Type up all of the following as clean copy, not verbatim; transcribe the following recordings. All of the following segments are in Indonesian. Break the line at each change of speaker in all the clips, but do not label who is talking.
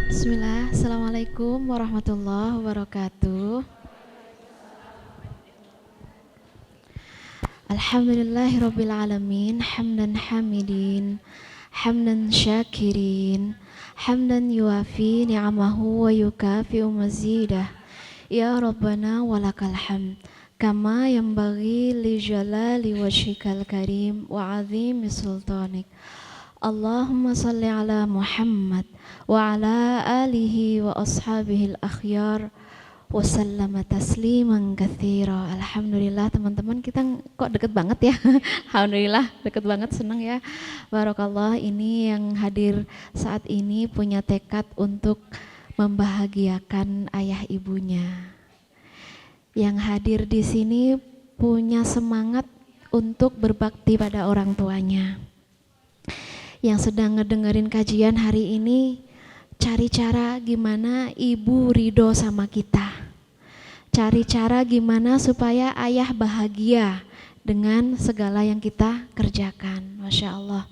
Bismillah, Assalamualaikum warahmatullahi wabarakatuh. Alhamdulillahirabbil alamin, hamdan hamidin, hamdan syakirin, hamdan yuafi ni'amahu wa yukafi'u mazidah. Ya Rabbana walakal hamd, kama yanbaghi li jalali wajhikal karim wa azimi sultanik. Allahumma salli ala Muhammad wa ala alihi wa ashabihi al-akhyar wa sallama tasliman katsira. Alhamdulillah teman-teman, kita kok deket banget ya. Alhamdulillah deket banget, senang ya. Barakallah, ini yang hadir saat ini punya tekad untuk membahagiakan ayah ibunya. Yang hadir di sini punya semangat untuk berbakti pada orang tuanya. Yang sedang ngedengerin kajian hari ini, cari cara gimana ibu ridho sama kita. Cari cara gimana supaya ayah bahagia dengan segala yang kita kerjakan. Masya Allah.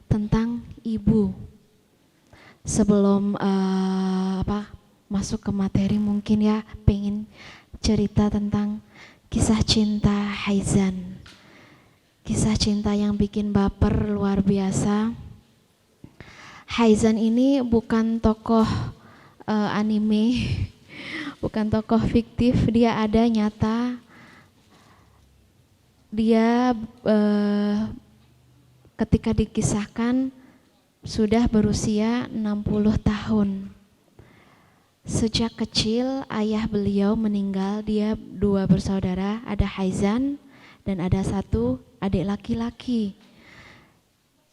Tentang ibu. Sebelum masuk ke materi, mungkin ya pengen cerita tentang kisah cinta Haizan. Kisah cinta yang bikin baper luar biasa. Haizan ini bukan tokoh anime, bukan tokoh fiktif, dia ada nyata. Dia ketika dikisahkan sudah berusia 60 tahun. Sejak kecil ayah beliau meninggal, dia 2 bersaudara, ada Haizan dan ada 1 adik laki-laki.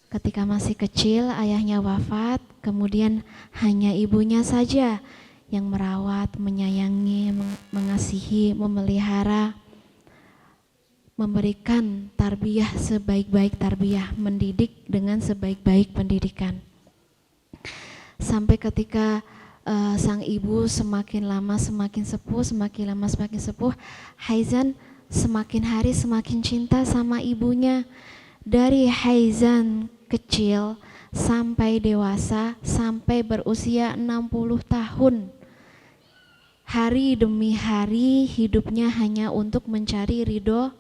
Ketika masih kecil ayahnya wafat, kemudian hanya ibunya saja yang merawat, menyayangi, mengasihi, memelihara, memberikan tarbiyah sebaik-baik tarbiyah, mendidik dengan sebaik-baik pendidikan. Sampai ketika sang ibu semakin lama semakin sepuh, semakin lama semakin sepuh, Haizan semakin hari semakin cinta sama ibunya. Dari Haizan kecil sampai dewasa, sampai berusia 60 tahun. Hari demi hari hidupnya hanya untuk mencari ridho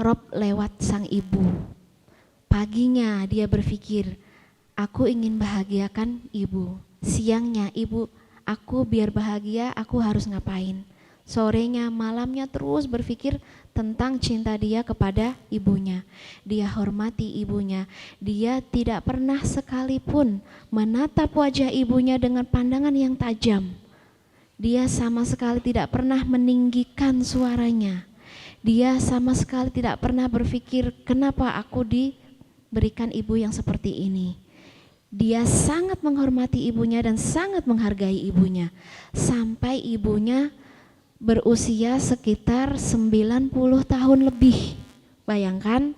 Rob lewat sang ibu. Paginya dia berpikir, aku ingin bahagiakan ibu. Siangnya, ibu, aku biar bahagia aku harus ngapain. Sorenya, malamnya terus berpikir tentang cinta dia kepada ibunya. Dia hormati ibunya. Dia tidak pernah sekalipun menatap wajah ibunya dengan pandangan yang tajam. Dia sama sekali tidak pernah meninggikan suaranya. Dia sama sekali tidak pernah berpikir, kenapa aku diberikan ibu yang seperti ini. Dia sangat menghormati ibunya dan sangat menghargai ibunya. Sampai ibunya berusia sekitar 90 tahun lebih. Bayangkan,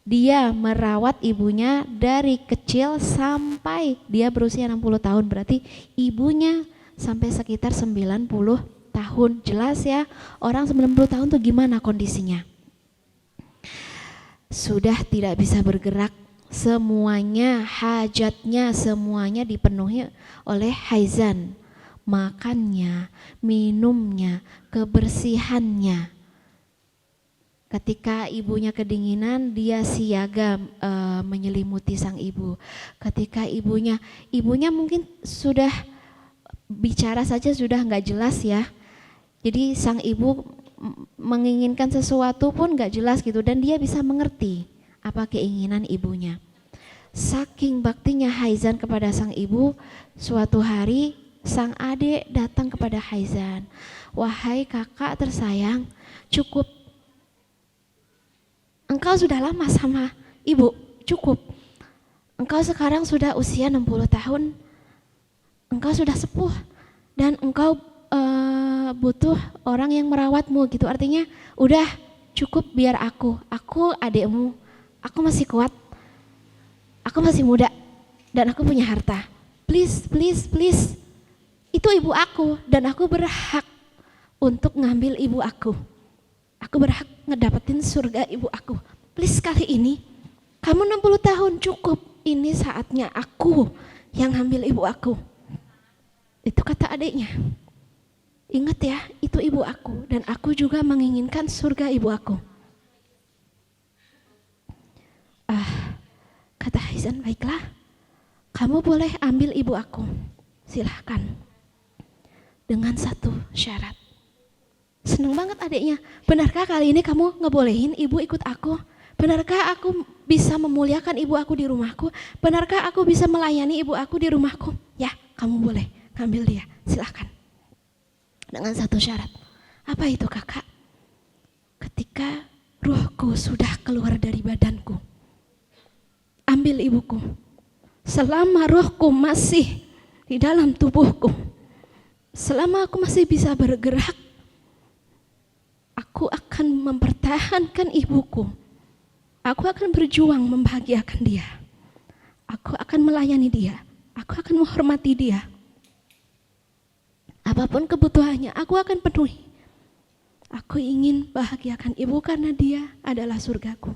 dia merawat ibunya dari kecil sampai dia berusia 60 tahun. Berarti ibunya sampai sekitar 90 tahun. Jelas ya, orang 90 tahun tuh gimana kondisinya? Sudah tidak bisa bergerak, semuanya, hajatnya semuanya dipenuhi oleh Haizan. Makannya, minumnya, kebersihannya. Ketika ibunya kedinginan, dia siaga menyelimuti sang ibu. Ketika ibunya mungkin sudah bicara saja sudah nggak jelas ya. Jadi sang ibu menginginkan sesuatu pun nggak jelas gitu, dan dia bisa mengerti apa keinginan ibunya. Saking baktinya Haizan kepada sang ibu, suatu hari sang adik datang kepada Haizan. Wahai kakak tersayang, cukup. Engkau sudah lama sama ibu, cukup. Engkau sekarang sudah usia 60 tahun. Engkau sudah sepuh dan engkau butuh orang yang merawatmu gitu. Artinya udah cukup, biar aku adikmu. Aku masih kuat. Aku masih muda dan aku punya harta. Please, please, please. Itu ibu aku dan aku berhak untuk ngambil ibu aku. Aku berhak ngedapetin surga ibu aku. Please, kali ini kamu 60 tahun cukup. Ini saatnya aku yang ambil ibu aku. Itu kata adiknya. Ingat ya, itu ibu aku dan aku juga menginginkan surga ibu aku. Kata Haizan, baiklah, kamu boleh ambil ibu aku, silahkan. Dengan satu syarat. Seneng banget adiknya. Benarkah kali ini kamu ngebolehin ibu ikut aku? Benarkah aku bisa memuliakan ibu aku di rumahku? Benarkah aku bisa melayani ibu aku di rumahku? Ya, kamu boleh ambil dia, silahkan. Dengan satu syarat. Apa itu kakak? Ketika ruhku sudah keluar dari badanku, ambil ibuku. Selama ruhku masih di dalam tubuhku, selama aku masih bisa bergerak, aku akan mempertahankan ibuku. Aku akan berjuang membahagiakan dia. Aku akan melayani dia. Aku akan menghormati dia. Apapun kebutuhannya, aku akan penuhi. Aku ingin bahagiakan ibu karena dia adalah surgaku.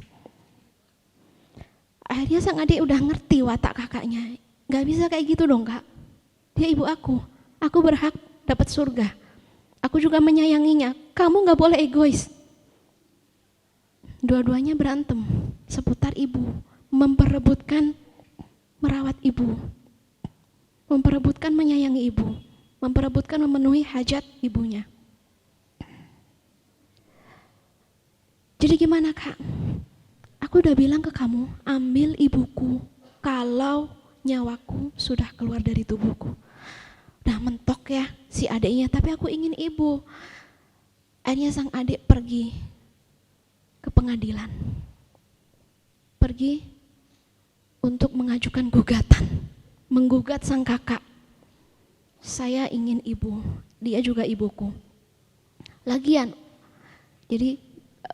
Akhirnya sang adik udah ngerti watak kakaknya. Gak bisa kayak gitu dong kak. Dia ibu aku berhak dapat surga. Aku juga menyayanginya, kamu gak boleh egois. Dua-duanya berantem seputar ibu, memperebutkan merawat ibu, memperebutkan menyayangi ibu, memperebutkan memenuhi hajat ibunya. Jadi gimana kak? Aku udah bilang ke kamu, ambil ibuku kalau nyawaku sudah keluar dari tubuhku. Udah mentok ya si adiknya, tapi aku ingin ibu. Akhirnya sang adik pergi ke pengadilan. Pergi untuk mengajukan gugatan, menggugat sang kakak. Saya ingin ibu, dia juga ibuku. Lagian, jadi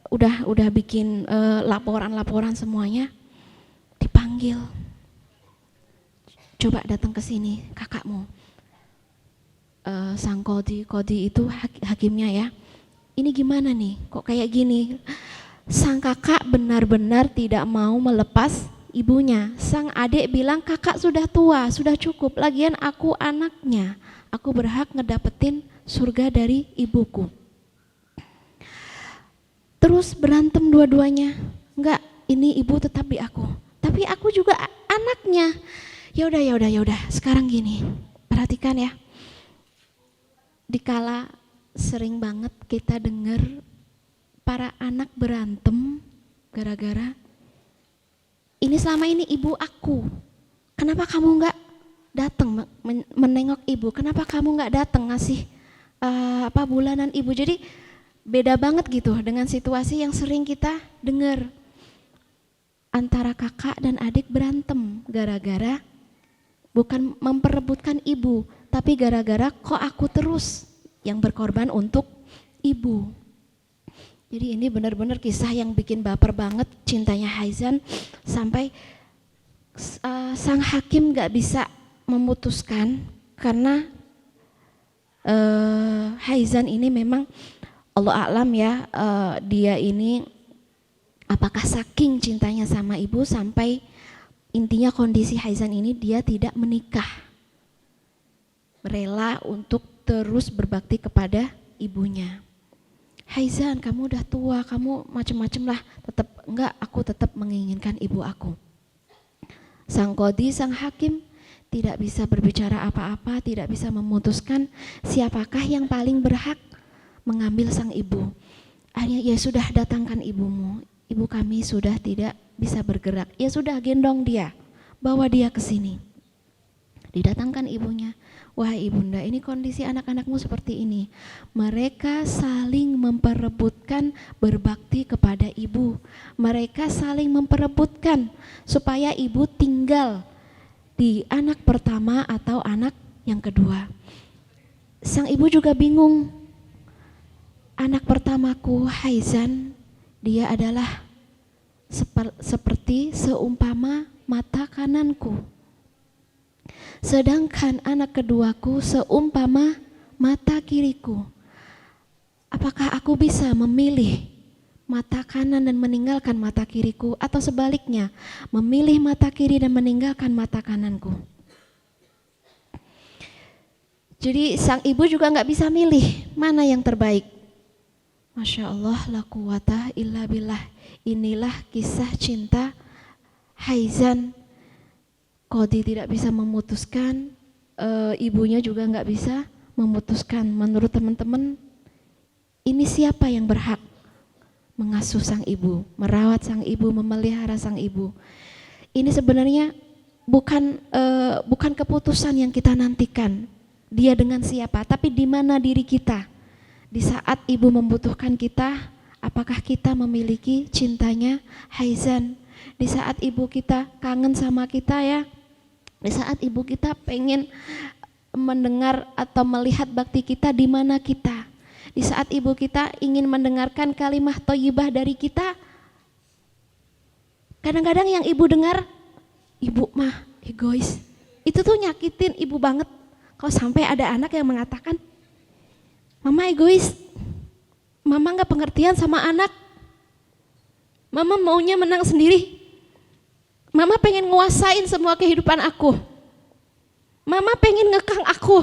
udah bikin laporan-laporan semuanya, dipanggil. Coba datang ke sini kakakmu. Sang Kodi itu hakimnya ya. Ini gimana nih? Kok kayak gini? Sang kakak benar-benar tidak mau melepas ibunya. Sang adik bilang kakak sudah tua, sudah cukup. Lagian aku anaknya. Aku berhak ngedapetin surga dari ibuku. Terus berantem dua-duanya. Enggak, ini ibu tetap di aku. Tapi aku juga anaknya. Ya udah. Sekarang gini. Perhatikan ya. Dikala sering banget kita dengar para anak berantem gara-gara ini selama ini ibu aku. Kenapa kamu enggak datang menengok ibu? Kenapa kamu enggak datang ngasih bulanan ibu? Jadi beda banget gitu dengan situasi yang sering kita dengar. Antara kakak dan adik berantem gara-gara bukan memperebutkan ibu, tapi gara-gara kok aku terus yang berkorban untuk ibu. Jadi ini benar-benar kisah yang bikin baper banget cintanya Haizan sampai sang hakim gak bisa memutuskan karena Haizan ini memang Allah a'lam ya, dia ini apakah saking cintanya sama ibu sampai intinya kondisi Haizan ini dia tidak menikah, rela untuk terus berbakti kepada ibunya. Haizan, kamu udah tua, kamu macem-macem lah, tetap enggak, aku tetap menginginkan ibu aku. Sang Qadhi, sang hakim tidak bisa berbicara apa-apa, tidak bisa memutuskan siapakah yang paling berhak mengambil sang ibu. Akhirnya ya sudah, datangkan ibumu. Ibu kami sudah tidak bisa bergerak. Ya sudah, gendong dia, bawa dia ke sini. Didatangkan ibunya. Wahai ibunda, ini kondisi anak-anakmu seperti ini. Mereka saling memperebutkan berbakti kepada ibu. Mereka saling memperebutkan supaya ibu tinggal di anak pertama atau anak yang kedua. Sang ibu juga bingung. Anak pertamaku Haizan, dia adalah seperti seumpama mata kananku. Sedangkan anak keduaku seumpama mata kiriku. Apakah aku bisa memilih mata kanan dan meninggalkan mata kiriku, atau sebaliknya memilih mata kiri dan meninggalkan mata kananku? Jadi sang ibu juga nggak bisa milih mana yang terbaik. Masya Allah, la quwata illa billah. Inilah kisah cinta Haizan. Qadi tidak bisa memutuskan, ibunya juga nggak bisa memutuskan. Menurut teman-teman, ini siapa yang berhak mengasuh sang ibu, merawat sang ibu, memelihara sang ibu? Ini sebenarnya bukan keputusan yang kita nantikan. Dia dengan siapa, tapi di mana diri kita. Di saat ibu membutuhkan kita, apakah kita memiliki cintanya Haizan? Di saat ibu kita kangen sama kita ya, di saat ibu kita pengen mendengar atau melihat bakti kita, di mana kita? Di saat ibu kita ingin mendengarkan kalimah thayyibah dari kita, kadang-kadang yang ibu dengar, ibu mah egois. Itu tuh nyakitin ibu banget. Kalau sampai ada anak yang mengatakan, mama egois, mama gak pengertian sama anak, mama maunya menang sendiri, mama pengen nguasain semua kehidupan aku, mama pengen ngekang aku.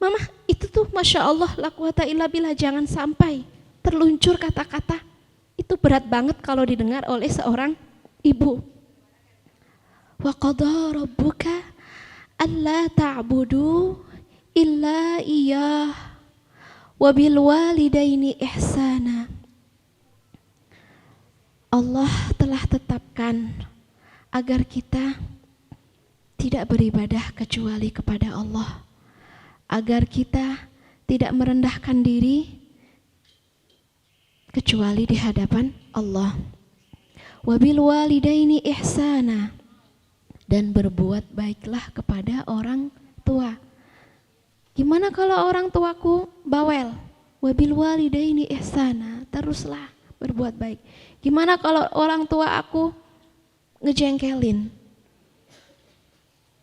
Mama, itu tuh Masya Allah, la quwata illa billah, jangan sampai terluncur kata-kata. Itu berat banget kalau didengar oleh seorang ibu. Wa qadha rabbuka alla ta'budu illa iyyah wa bil walidaini ihsana. Allah telah tetapkan agar kita tidak beribadah kecuali kepada Allah, agar kita tidak merendahkan diri kecuali di hadapan Allah. Wa bil walidaini ihsana, dan berbuat baiklah kepada orang tua. Gimana kalau orang tuaku bawel? Wabil walidaini ihsana, teruslah berbuat baik. Gimana kalau orang tua aku ngejengkelin?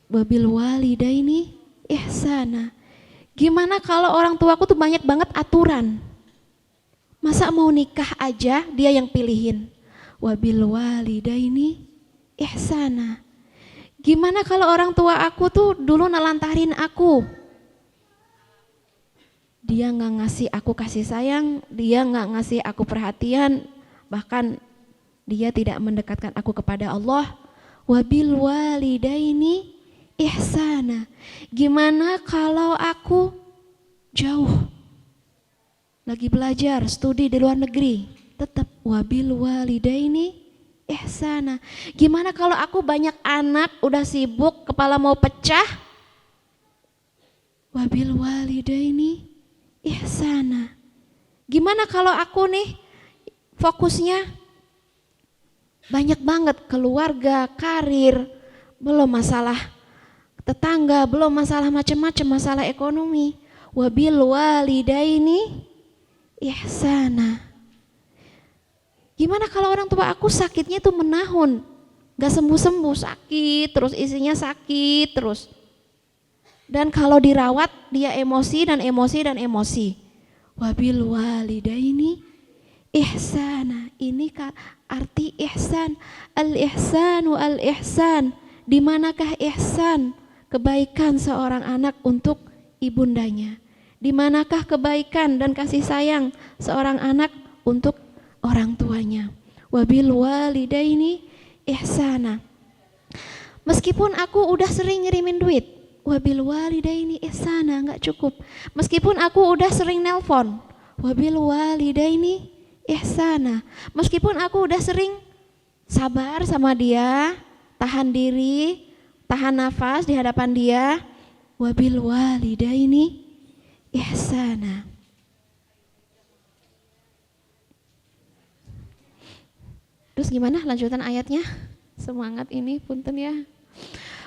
Wabil walidaini ihsana. Gimana kalau orang tuaku tuh banyak banget aturan? Masa mau nikah aja dia yang pilihin? Wabil walidaini ihsana. Gimana kalau orang tua aku tuh dulu nelantarin aku? Dia nggak ngasih aku kasih sayang, dia nggak ngasih aku perhatian, bahkan dia tidak mendekatkan aku kepada Allah. Wabil walidaini ihsana. Gimana kalau aku jauh, lagi belajar, studi di luar negeri, tetap wabil walidaini ihsana. Gimana kalau aku banyak anak, udah sibuk, kepala mau pecah? Wabil walidaini ihsana. Gimana kalau aku nih fokusnya banyak banget, keluarga, karir, belum masalah tetangga, belum masalah macam-macam, masalah ekonomi. Wabil walidaini ihsana. Gimana kalau orang tua aku sakitnya tuh menahun, gak sembuh-sembuh, sakit terus, isinya sakit terus. Dan kalau dirawat dia emosi dan emosi dan emosi. Wabil walidaini ihsana. Ini arti ihsan. Al-ihsanu al-ihsan. Di manakah ihsan? Kebaikan seorang anak untuk ibundanya. Di manakah kebaikan dan kasih sayang seorang anak untuk orang tuanya? Wabil walidaini ihsana. Meskipun aku udah sering ngirimin duit, wabil walidaini ihsana, nggak cukup. Meskipun aku udah sering nelpon, wabil walidaini ihsana. Meskipun aku udah sering sabar sama dia, tahan diri, tahan nafas di hadapan dia, wabil walidaini ihsana. Terus gimana lanjutan ayatnya? Semangat ini punten ya.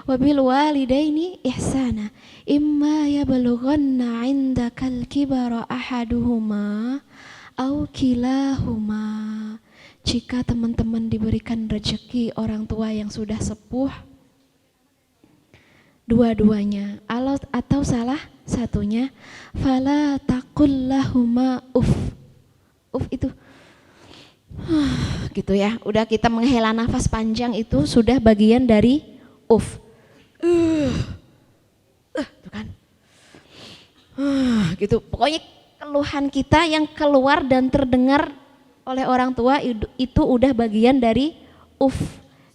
Wabil walidaini ihsana. Imma yablughanna 'indakal kibara ahaduhuma aw kilahuma. Jika teman-teman diberikan rezeki orang tua yang sudah sepuh, dua-duanya atau salah satunya, fala taqul lahuma uf. Uf itu gitu ya, udah kita menghela nafas panjang itu sudah bagian dari uf. Tuh kan. Gitu. Pokoknya keluhan kita yang keluar dan terdengar oleh orang tua itu udah bagian dari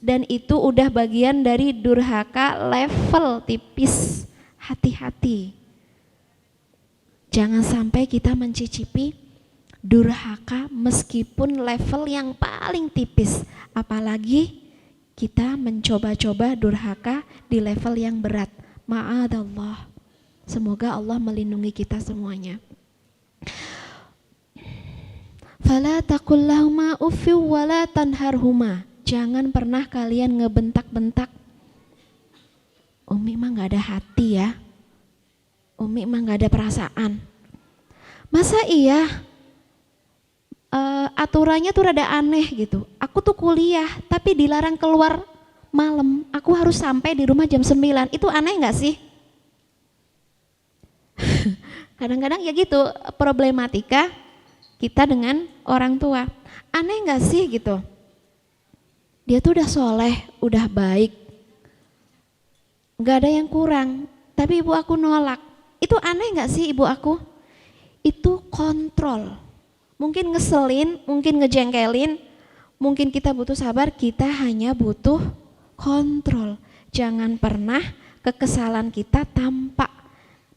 dan itu udah bagian dari durhaka level tipis. Hati-hati. Jangan sampai kita mencicipi durhaka meskipun level yang paling tipis. Apalagi kita mencoba-coba durhaka di level yang berat. Ma'adallah. Semoga Allah melindungi kita semuanya. Fala taqul lahuma uffi wala tanharhuma. Jangan pernah kalian ngebentak-bentak. Umi mah gak ada hati ya. Umi mah gak ada perasaan. Masa iya? Aturannya tuh rada aneh gitu. Aku tuh kuliah tapi dilarang keluar malam. Aku harus sampai di rumah jam 9. Itu aneh gak sih? Kadang-kadang ya gitu problematika kita dengan orang tua. Aneh gak sih gitu? Dia tuh udah soleh, udah baik. Gak ada yang kurang. Tapi ibu aku nolak. Itu aneh gak sih ibu aku? Itu kontrol. Mungkin ngeselin, mungkin ngejengkelin, mungkin kita butuh sabar, kita hanya butuh kontrol. Jangan pernah kekesalan kita tampak.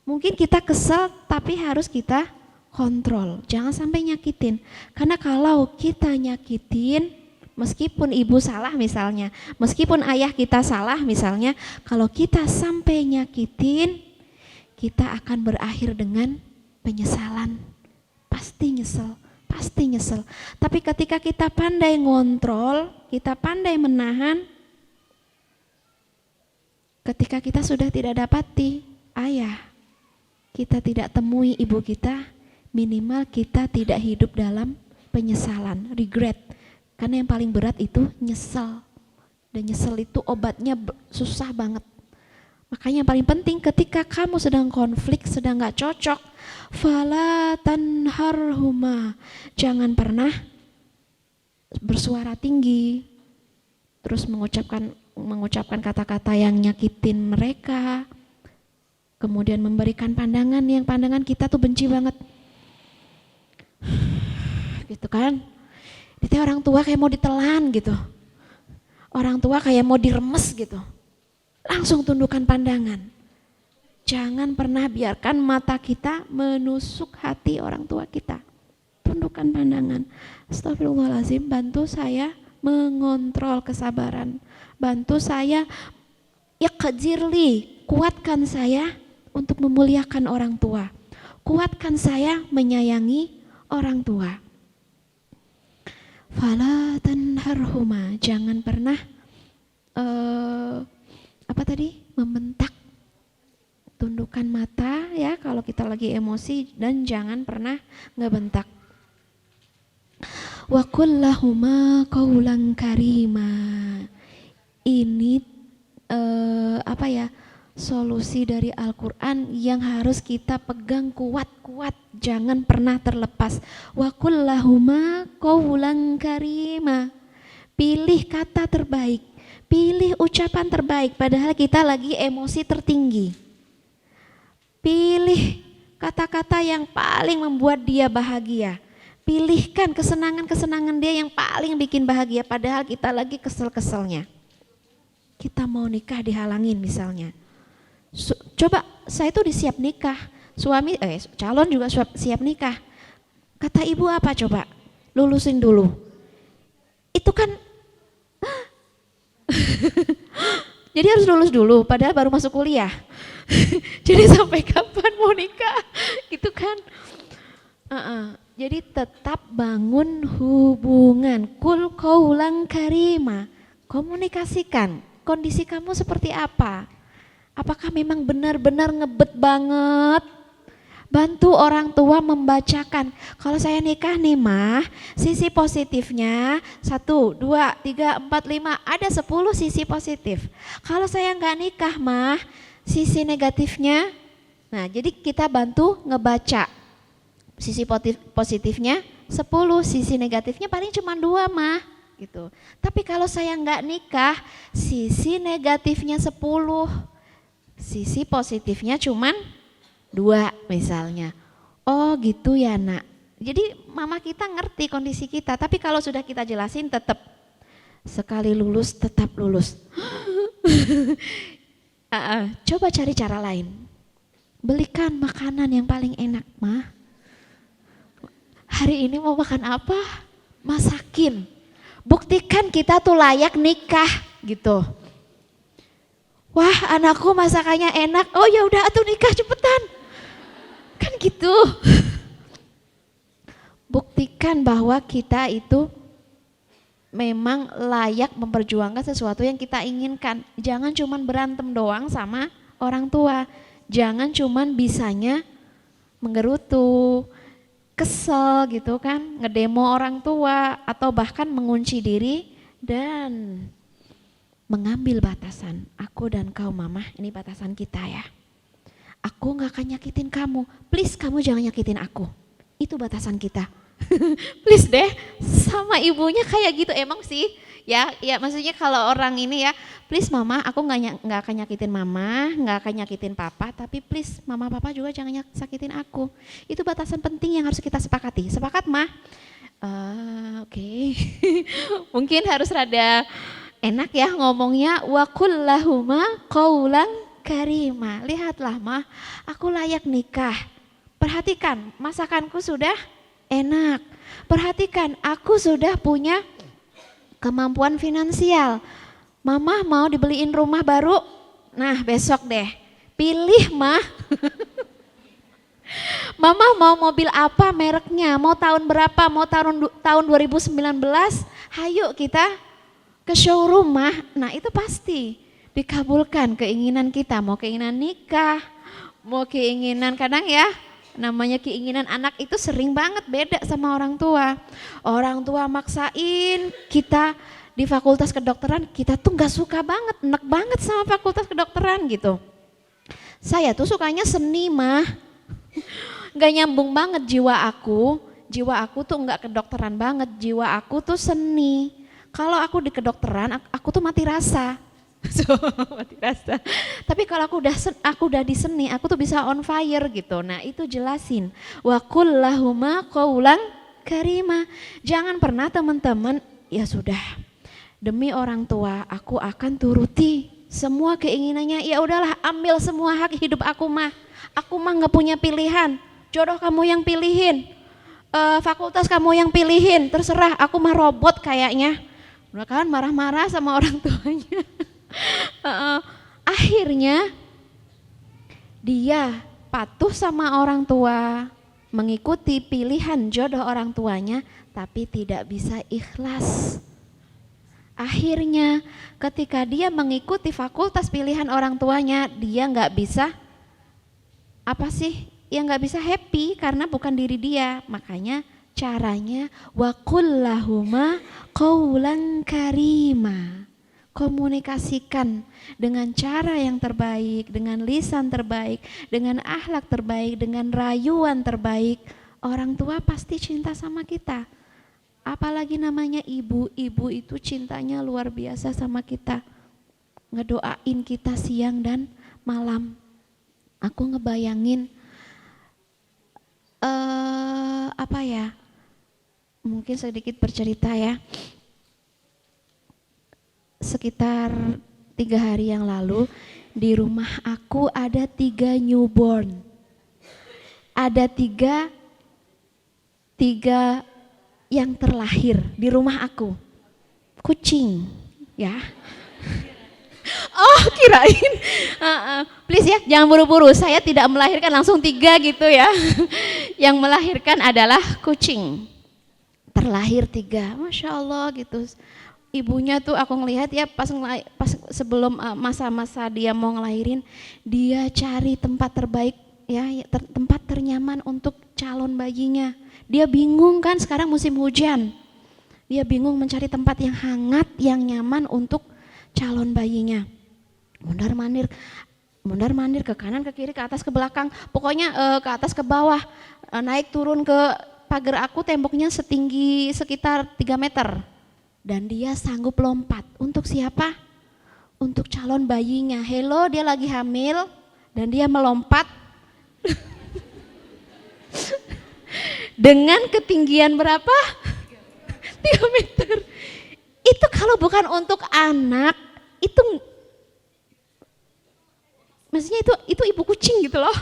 Mungkin kita kesel tapi harus kita kontrol. Jangan sampai nyakitin. Karena kalau kita nyakitin, meskipun ibu salah misalnya, meskipun ayah kita salah misalnya, kalau kita sampai nyakitin, kita akan berakhir dengan penyesalan. Pasti nyesel, pasti nyesel. Tapi ketika kita pandai ngontrol, kita pandai menahan, ketika kita sudah tidak dapati ayah, kita tidak temui ibu kita, minimal kita tidak hidup dalam penyesalan, regret. Karena yang paling berat itu nyesel. Dan nyesel itu obatnya susah banget. Makanya yang paling penting ketika kamu sedang konflik, sedang gak cocok, fala tanharhuma. Jangan pernah bersuara tinggi, terus mengucapkan kata-kata yang nyakitin mereka. Kemudian memberikan pandangan yang pandangan kita tuh benci banget. Gitu kan? Itu orang tua kayak mau ditelan gitu. Orang tua kayak mau diremes gitu. Langsung tundukkan pandangan. Jangan pernah biarkan mata kita menusuk hati orang tua kita. Tundukkan pandangan. Astagfirullahaladzim, bantu saya mengontrol kesabaran. Bantu saya, ya kejirli, kuatkan saya untuk memuliakan orang tua. Kuatkan saya menyayangi orang tua. Fala tanharhuma, jangan pernah membentak, tundukkan mata ya kalau kita lagi emosi, dan jangan pernah ngebentak. Wa qul lahuma qaulan karima. Ini solusi dari Al-Quran yang harus kita pegang kuat-kuat, jangan pernah terlepas. Wa qul lahuma qaulan karima. Pilih kata terbaik, pilih ucapan terbaik padahal kita lagi emosi tertinggi. Pilih kata-kata yang paling membuat dia bahagia. Pilihkan kesenangan-kesenangan dia yang paling bikin bahagia padahal kita lagi kesel-keselnya. Kita mau nikah dihalangin misalnya. Coba saya tuh disiap nikah, calon juga siap nikah. Kata ibu apa coba? Lulusin dulu. Itu kan jadi harus lulus dulu padahal baru masuk kuliah. Jadi sampai kapan mau nikah? Gitu kan. Jadi tetap bangun hubungan. Kul qaulan karima. Komunikasikan kondisi kamu seperti apa. Apakah memang benar-benar ngebet banget? Bantu orang tua membacakan. Kalau saya nikah nih mah, sisi positifnya 1, 2, 3, 4, 5, ada 10 sisi positif. Kalau saya nggak nikah mah, sisi negatifnya, nah jadi kita bantu ngebaca. Sisi positifnya 10, sisi negatifnya paling cuma 2 mah gitu. Tapi kalau saya nggak nikah, sisi negatifnya 10, sisi positifnya cuman 2 misalnya. Oh gitu ya nak. Jadi mama kita ngerti kondisi kita, tapi kalau sudah kita jelasin tetap sekali lulus tetap lulus. Coba cari cara lain. Belikan makanan yang paling enak, mah. Hari ini mau makan apa? Masakin. Buktikan kita tuh layak nikah gitu. Wah, anakku masakannya enak. Oh ya udah atuh nikah cepetan. Kan gitu. Buktikan bahwa kita itu memang layak memperjuangkan sesuatu yang kita inginkan. Jangan cuman berantem doang sama orang tua. Jangan cuman bisanya menggerutu, kesel gitu kan, ngedemo orang tua atau bahkan mengunci diri dan mengambil batasan. Aku dan kau mama, ini batasan kita ya. Aku gak akan nyakitin kamu, please kamu jangan nyakitin aku. Itu batasan kita. Please deh, sama ibunya kayak gitu emang sih. Ya maksudnya kalau orang ini ya, please mama, aku nggak akan nyakitin mama, nggak akan nyakitin papa, tapi please mama papa juga jangan sakitin aku. Itu batasan penting yang harus kita sepakati. Sepakat mah? Oke. Mungkin harus rada enak ya ngomongnya. Wa kullahuma qaulan karima. Lihatlah mah, aku layak nikah. Perhatikan, masakanku sudah enak. Perhatikan, aku sudah punya kemampuan finansial. Mama mau dibeliin rumah baru. Nah, besok deh. Pilih mah. Mama mau mobil apa mereknya? Mau tahun berapa? Mau tahun 2019? Hayo kita ke showroom mah. Nah, itu pasti dikabulkan keinginan kita. Mau keinginan nikah, mau keinginan kadang ya. Namanya keinginan anak itu sering banget beda sama orang tua. Orang tua maksain kita di fakultas kedokteran, kita tuh gak suka banget, enak banget sama fakultas kedokteran gitu. Saya tuh sukanya seni mah, gak nyambung banget jiwa aku tuh gak kedokteran banget, jiwa aku tuh seni. Kalau aku di kedokteran, aku tuh mati rasa. Mati rasa. Tapi kalau aku udah di seni, aku tuh bisa on fire gitu. Nah itu jelasin. Wa kullahuma qaulan karima. Jangan pernah teman-teman, ya sudah demi orang tua aku akan turuti semua keinginannya. Ya udahlah ambil semua hak hidup aku mah. Aku mah nggak punya pilihan. Jodoh kamu yang pilihin. Fakultas kamu yang pilihin. Terserah aku mah robot kayaknya. Kan marah-marah sama orang tuanya. Akhirnya dia patuh sama orang tua, mengikuti pilihan jodoh orang tuanya, tapi tidak bisa ikhlas. Akhirnya ketika dia mengikuti fakultas pilihan orang tuanya, dia nggak bisa nggak bisa happy karena bukan diri dia. Makanya caranya wa kullahuma qaulan karima. Komunikasikan dengan cara yang terbaik, dengan lisan terbaik, dengan akhlak terbaik, dengan rayuan terbaik. Orang tua pasti cinta sama kita. Apalagi namanya ibu itu cintanya luar biasa sama kita. Ngedoain kita siang dan malam. Aku ngebayangin mungkin sedikit bercerita ya. Sekitar 3 hari yang lalu di rumah aku ada 3 newborn. Ada tiga yang terlahir di rumah aku. Kucing ya. Oh kirain, please ya jangan buru-buru, saya tidak melahirkan langsung 3 gitu ya. Yang melahirkan adalah kucing, terlahir 3, Masya Allah gitu. Ibunya tuh aku ngelihat ya pas sebelum masa-masa dia mau ngelahirin, dia cari tempat terbaik ya, tempat ternyaman untuk calon bayinya. Dia bingung kan sekarang musim hujan, dia bingung mencari tempat yang hangat, yang nyaman untuk calon bayinya. Mundar-mandir ke kanan, ke kiri, ke atas, ke belakang, pokoknya ke atas ke bawah, naik turun ke pagar aku, temboknya setinggi sekitar 3 meter. Dan dia sanggup lompat. Untuk siapa? Untuk calon bayinya. Hello, dia lagi hamil dan dia melompat. Dengan ketinggian berapa? 3 meter. Itu kalau bukan untuk anak, itu maksudnya itu ibu kucing gitu loh.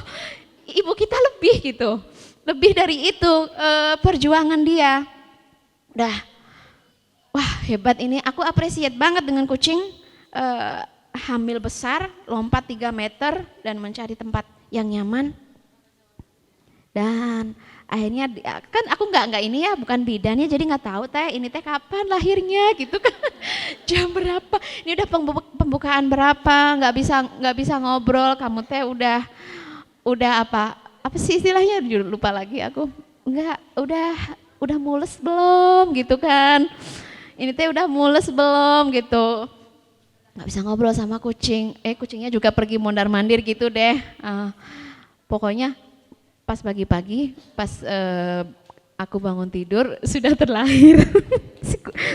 Ibu kita lebih gitu. Lebih dari itu perjuangan dia. Dah. Wah, hebat ini. Aku appreciate banget dengan kucing hamil besar, lompat 3 meter dan mencari tempat yang nyaman. Dan akhirnya kan aku nggak ini ya, bukan bidannya, jadi nggak tahu teh ini teh kapan lahirnya gitu kan. Jam berapa, ini udah pembukaan berapa, nggak bisa ngobrol, kamu teh udah apa sih istilahnya, lupa lagi aku. Enggak, udah mules belum gitu kan, ini teh udah mules belum gitu. Nggak bisa ngobrol sama kucing, kucingnya juga pergi mondar mandir gitu deh. Pokoknya pas pagi-pagi, pas aku bangun tidur sudah terlahir,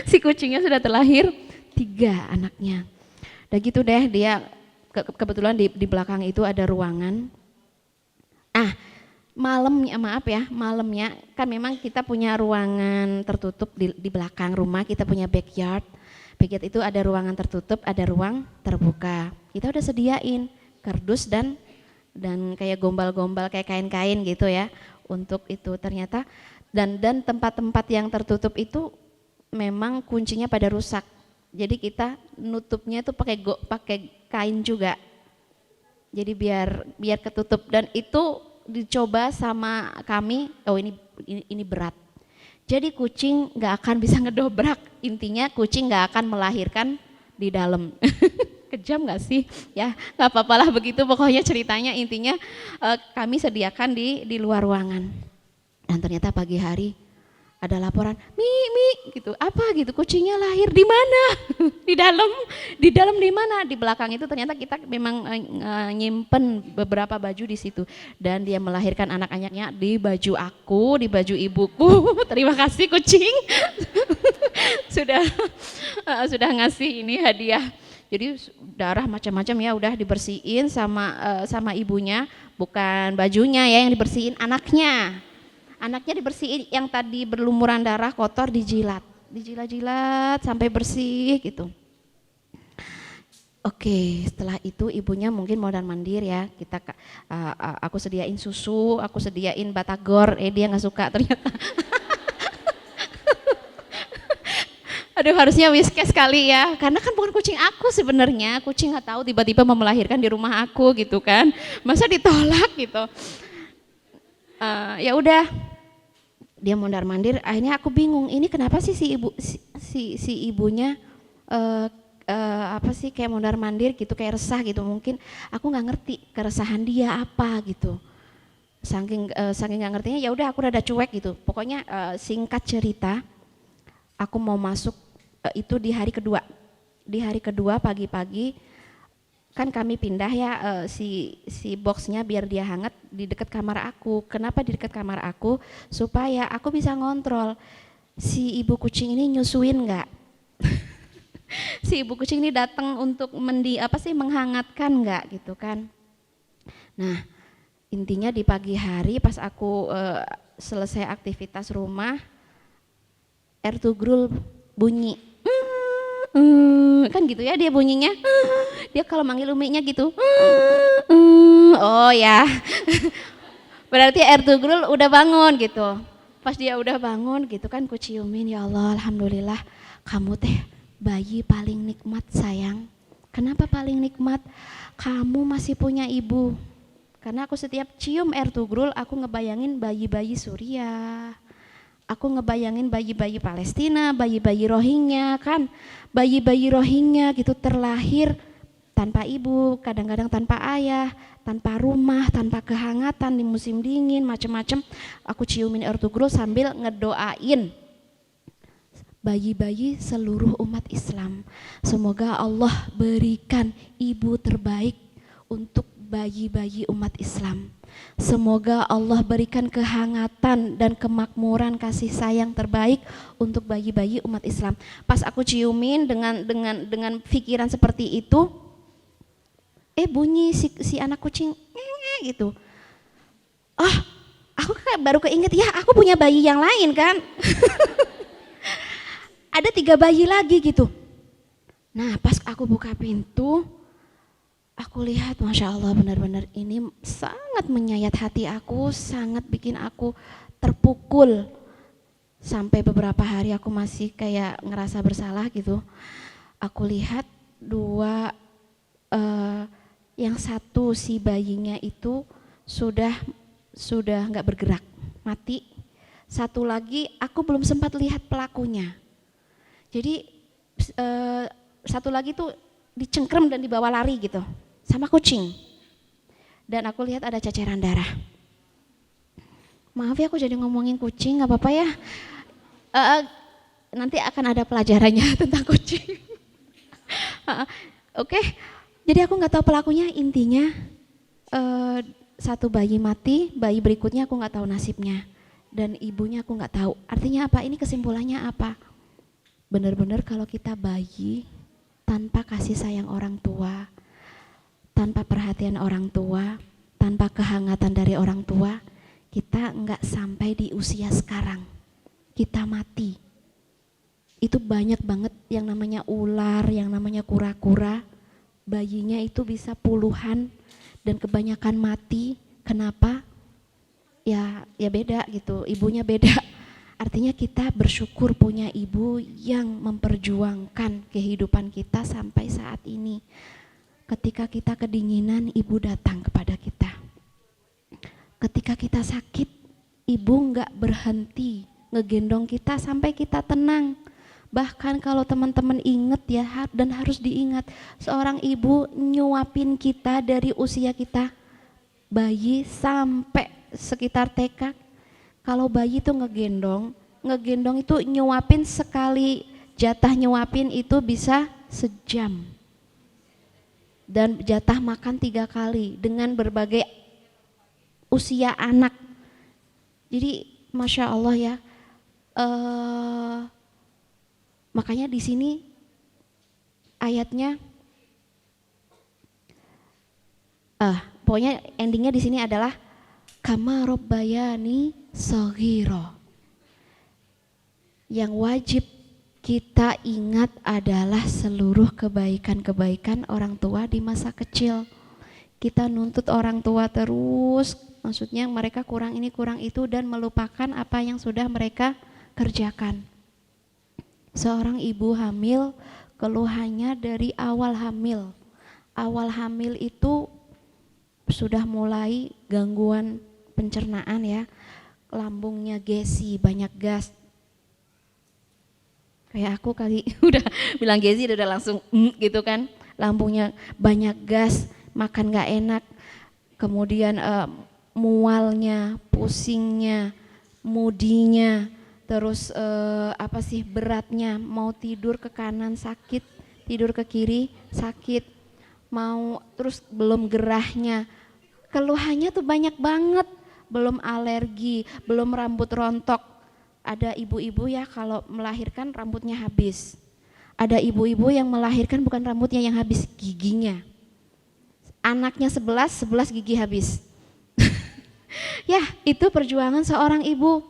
si kucingnya sudah terlahir 3 anaknya. Udah gitu deh, dia kebetulan di belakang itu ada ruangan. Malamnya kan memang kita punya ruangan tertutup di belakang rumah, kita punya backyard. Backyard itu ada ruangan tertutup, ada ruang terbuka. Kita udah sediain kardus dan kayak gombal-gombal kayak kain-kain gitu ya untuk itu. Ternyata dan tempat-tempat yang tertutup itu memang kuncinya pada rusak, jadi kita nutupnya itu pakai kain juga, jadi biar ketutup. Dan itu dicoba sama kami, ini berat, jadi kucing nggak akan bisa ngedobrak, intinya kucing nggak akan melahirkan di dalam. Kejam gak sih? Ya gak apa-apalah begitu, pokoknya ceritanya intinya kami sediakan di luar ruangan. Dan ternyata pagi hari ada laporan, Mi gitu, apa gitu, kucingnya lahir di mana? di dalam di mana? Di belakang itu ternyata kita memang nyimpen beberapa baju di situ, dan dia melahirkan anak-anaknya di baju aku, di baju ibuku. Terima kasih kucing. sudah ngasih ini hadiah. Jadi darah macam-macam ya udah dibersihin sama ibunya, bukan bajunya ya yang dibersihin, anaknya dibersihin, yang tadi berlumuran darah kotor dijilat sampai bersih gitu. Oke, setelah itu ibunya mungkin mondar mandir ya, aku sediain susu, aku sediain batagor, dia nggak suka ternyata. Aduh, harusnya Whiskas kali ya, karena kan bukan kucing aku sebenarnya, kucing nggak tahu tiba-tiba mau melahirkan di rumah aku gitu kan, masa ditolak gitu. Ya udah, dia mondar mandir, akhirnya aku bingung, ini kenapa sih si ibunya kayak mondar mandir gitu, kayak resah gitu, mungkin aku nggak ngerti keresahan dia apa gitu. Saking nggak ngertinya, ya udah aku rada cuek gitu. Pokoknya singkat cerita, aku mau masuk itu di hari kedua. Di hari kedua pagi-pagi kan kami pindah ya si boxnya biar dia hangat di dekat kamar aku. Kenapa di dekat kamar aku? Supaya aku bisa ngontrol si ibu kucing ini nyusuin nggak. Si ibu kucing ini datang untuk menghangatkan nggak gitu kan. Nah, intinya di pagi hari pas aku selesai aktivitas rumah, Ertugrul bunyi. Kan gitu ya dia bunyinya. Dia kalau manggil uminya gitu. Oh ya. Berarti Ertugrul udah bangun gitu. Pas dia udah bangun gitu kan, ku ciumin, ya Allah alhamdulillah kamu teh bayi paling nikmat sayang. Kenapa paling nikmat? Kamu masih punya ibu. Karena aku setiap cium Ertugrul aku ngebayangin bayi-bayi Suriah. Aku ngebayangin bayi-bayi Palestina, bayi-bayi Rohingya kan, bayi-bayi Rohingya gitu terlahir tanpa ibu, kadang-kadang tanpa ayah, tanpa rumah, tanpa kehangatan di musim dingin, macam-macam. Aku ciumin Ertugrul sambil ngedoain bayi-bayi seluruh umat Islam. Semoga Allah berikan ibu terbaik untuk bayi-bayi umat Islam. Semoga Allah berikan kehangatan dan kemakmuran kasih sayang terbaik untuk bayi-bayi umat Islam. Pas aku ciumin dengan pikiran seperti itu, bunyi si anak kucing gitu.
Oh, aku kayak baru keinget ya aku punya bayi yang lain kan. Ada 3 bayi lagi gitu. Nah pas aku buka pintu, aku lihat Masya Allah benar-benar ini sangat menyayat hati aku, sangat bikin aku terpukul. Sampai beberapa hari aku masih kayak ngerasa bersalah gitu. Aku lihat 2, yang satu si bayinya itu sudah nggak bergerak, mati. Satu lagi aku belum sempat lihat pelakunya. Jadi satu lagi tuh dicengkrem dan dibawa lari gitu sama kucing. Dan aku lihat ada ceceran darah. Maaf ya aku jadi ngomongin kucing, nggak apa-apa ya. Nanti akan ada pelajarannya tentang kucing. Oke. Jadi aku nggak tahu pelakunya, intinya satu bayi mati, bayi berikutnya aku nggak tahu nasibnya, dan ibunya aku nggak tahu. Artinya apa? Ini kesimpulannya apa? Benar-benar kalau kita bayi tanpa kasih sayang orang tua, tanpa perhatian orang tua, tanpa kehangatan dari orang tua, kita nggak sampai di usia sekarang, kita mati. Itu banyak banget yang namanya ular, yang namanya kura-kura, bayinya itu bisa puluhan dan kebanyakan mati. Kenapa? Ya beda gitu, ibunya beda. Artinya kita bersyukur punya ibu yang memperjuangkan kehidupan kita sampai saat ini. Ketika kita kedinginan, ibu datang kepada kita. Ketika kita sakit, ibu nggak berhenti ngegendong kita sampai kita tenang. Bahkan kalau teman-teman ingat ya, dan harus diingat, seorang ibu nyuapin kita dari usia kita bayi sampai sekitar TK. Kalau bayi itu ngegendong itu nyuapin sekali, jatah nyuapin itu bisa sejam. Dan jatah makan 3 kali dengan berbagai usia anak. Jadi Masya Allah ya, makanya di sini ayatnya, pokoknya endingnya di sini adalah kama robbayani shaghira. Yang wajib kita ingat adalah seluruh kebaikan-kebaikan orang tua di masa kecil. Kita nuntut orang tua terus, maksudnya mereka kurang ini kurang itu dan melupakan apa yang sudah mereka kerjakan. Seorang ibu hamil keluhannya dari awal hamil. Awal hamil itu sudah mulai gangguan pencernaan ya, lambungnya gesi, banyak gas. Kayak aku kali udah bilang gesi udah langsung gitu kan, lambungnya banyak gas, makan gak enak, kemudian mualnya, pusingnya, mudinya, terus beratnya, mau tidur ke kanan sakit, tidur ke kiri sakit, mau terus belum gerahnya, keluhannya tuh banyak banget, belum alergi, belum rambut rontok. Ada ibu-ibu ya kalau melahirkan rambutnya habis, ada ibu-ibu yang melahirkan bukan rambutnya yang habis, giginya. Anaknya 11 gigi habis. Ya itu perjuangan seorang ibu,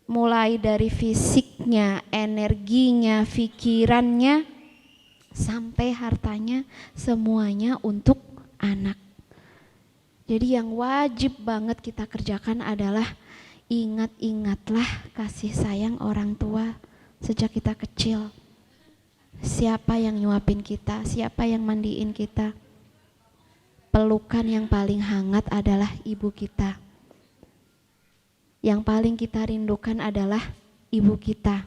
mulai dari fisiknya, energinya, pikirannya, sampai hartanya, semuanya untuk anak. Jadi yang wajib banget kita kerjakan adalah ingat-ingatlah kasih sayang orang tua sejak kita kecil. Siapa yang nyuapin kita, siapa yang mandiin kita. Pelukan yang paling hangat adalah ibu kita. Yang paling kita rindukan adalah ibu kita.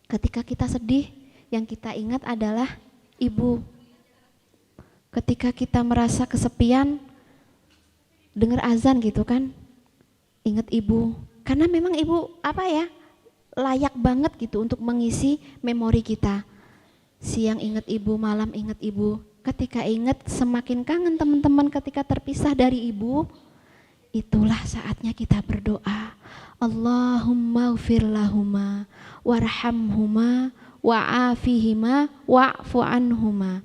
Ketika kita sedih, yang kita ingat adalah ibu. Ketika kita merasa kesepian, dengar azan gitu kan, ingat ibu. Karena memang ibu layak banget gitu untuk mengisi memori kita. Siang ingat ibu, malam ingat ibu. Ketika ingat semakin kangen teman-teman ketika terpisah dari ibu. Itulah saatnya kita berdoa, Allahumma ghfir lahuma warhamhuma wa'afihima wa'fu anhuma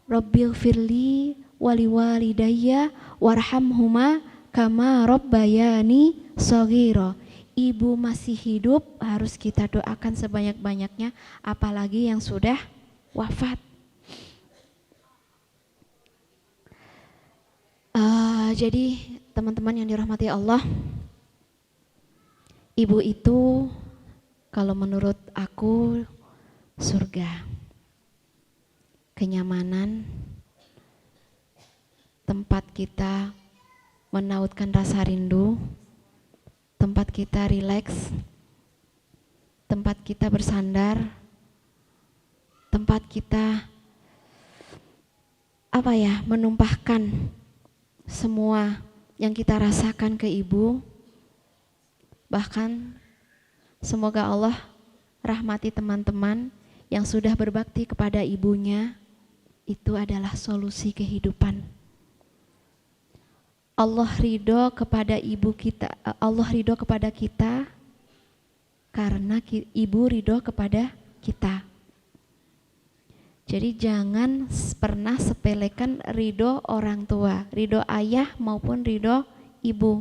Rabbighfirli wali walidayya warhamhuma kama rabbayani shaghira. Ibu masih hidup harus kita doakan sebanyak-banyaknya, apalagi yang sudah wafat. Jadi teman-teman yang dirahmati Allah, ibu itu kalau menurut aku surga, kenyamanan, tempat kita menautkan rasa rindu, tempat kita rileks, tempat kita bersandar, tempat kita menumpahkan semua yang kita rasakan ke ibu. Bahkan semoga Allah rahmati teman-teman yang sudah berbakti kepada ibunya, itu adalah solusi kehidupan. Allah ridho kepada ibu kita, Allah ridho kepada kita karena ibu ridho kepada kita. Jadi jangan pernah sepelekan ridho orang tua, ridho ayah maupun ridho ibu.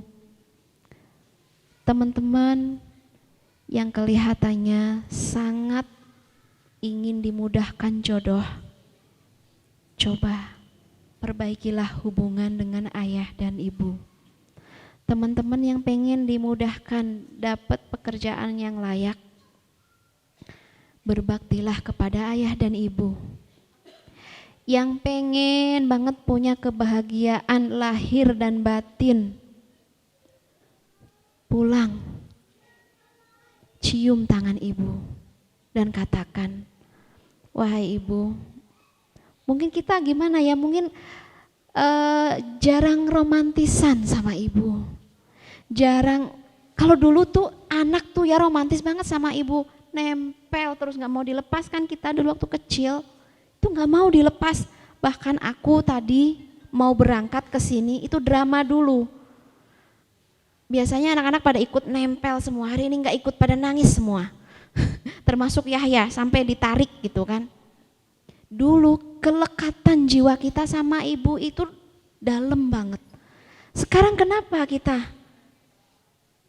Teman-teman yang kelihatannya sangat ingin dimudahkan jodoh, coba perbaikilah hubungan dengan ayah dan ibu. Teman-teman yang pengen dimudahkan dapat pekerjaan yang layak, berbaktilah kepada ayah dan ibu. Yang pengen banget punya kebahagiaan lahir dan batin, pulang, cium tangan ibu dan katakan, wahai ibu, mungkin kita gimana ya, mungkin jarang romantisan sama ibu. Jarang, kalau dulu tuh anak tuh ya romantis banget sama ibu, nempel terus gak mau dilepas kan, kita dulu waktu kecil itu gak mau dilepas. Bahkan aku tadi mau berangkat ke sini itu drama dulu. Biasanya anak-anak pada ikut nempel semua, hari ini gak ikut, pada nangis semua. Termasuk Yahya, sampai ditarik gitu kan. Dulu kelekatan jiwa kita sama ibu itu dalam banget. Sekarang kenapa kita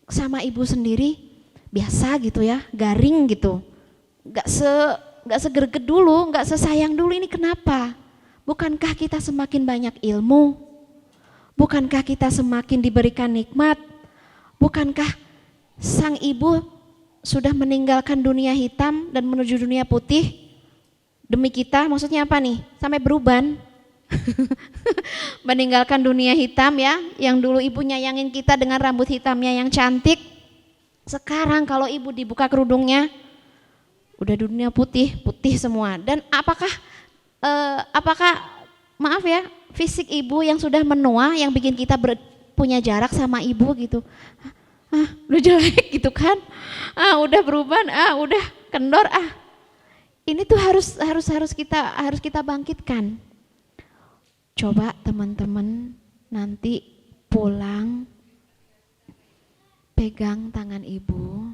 sama ibu sendiri biasa gitu ya, garing gitu, gak segerget dulu, gak sesayang dulu. Ini kenapa? Bukankah kita semakin banyak ilmu? Bukankah kita semakin diberikan nikmat? Bukankah sang ibu sudah meninggalkan dunia hitam dan menuju dunia putih demi kita? Maksudnya apa nih? Sampai beruban. Meninggalkan dunia hitam ya, yang dulu ibu nyayangin kita dengan rambut hitamnya yang cantik. Sekarang kalau ibu dibuka kerudungnya, udah dunia putih, putih semua. Dan apakah maaf ya, fisik ibu yang sudah menua yang bikin kita punya jarak sama ibu gitu. Udah jelek gitu kan. Udah beruban, udah kendor. Ini tuh harus kita bangkitkan. Coba teman-teman nanti pulang pegang tangan ibu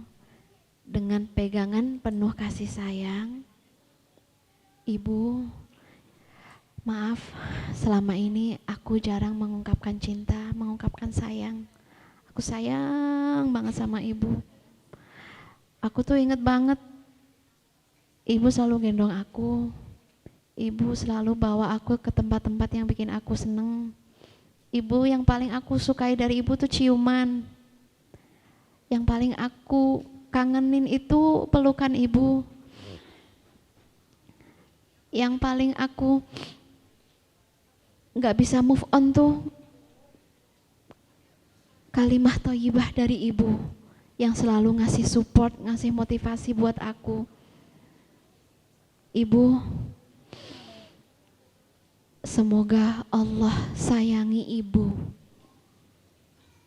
dengan pegangan penuh kasih sayang. Ibu, maaf selama ini aku jarang mengungkapkan cinta, mengungkapkan sayang. Aku sayang banget sama ibu. Aku tuh inget banget ibu selalu gendong aku. Ibu selalu bawa aku ke tempat-tempat yang bikin aku seneng. Ibu, yang paling aku sukai dari ibu tuh ciuman. Yang paling aku kangenin itu pelukan ibu. Yang paling aku gak bisa move on tuh kalimah thayyibah dari ibu yang selalu ngasih support, ngasih motivasi buat aku. Ibu, semoga Allah sayangi ibu.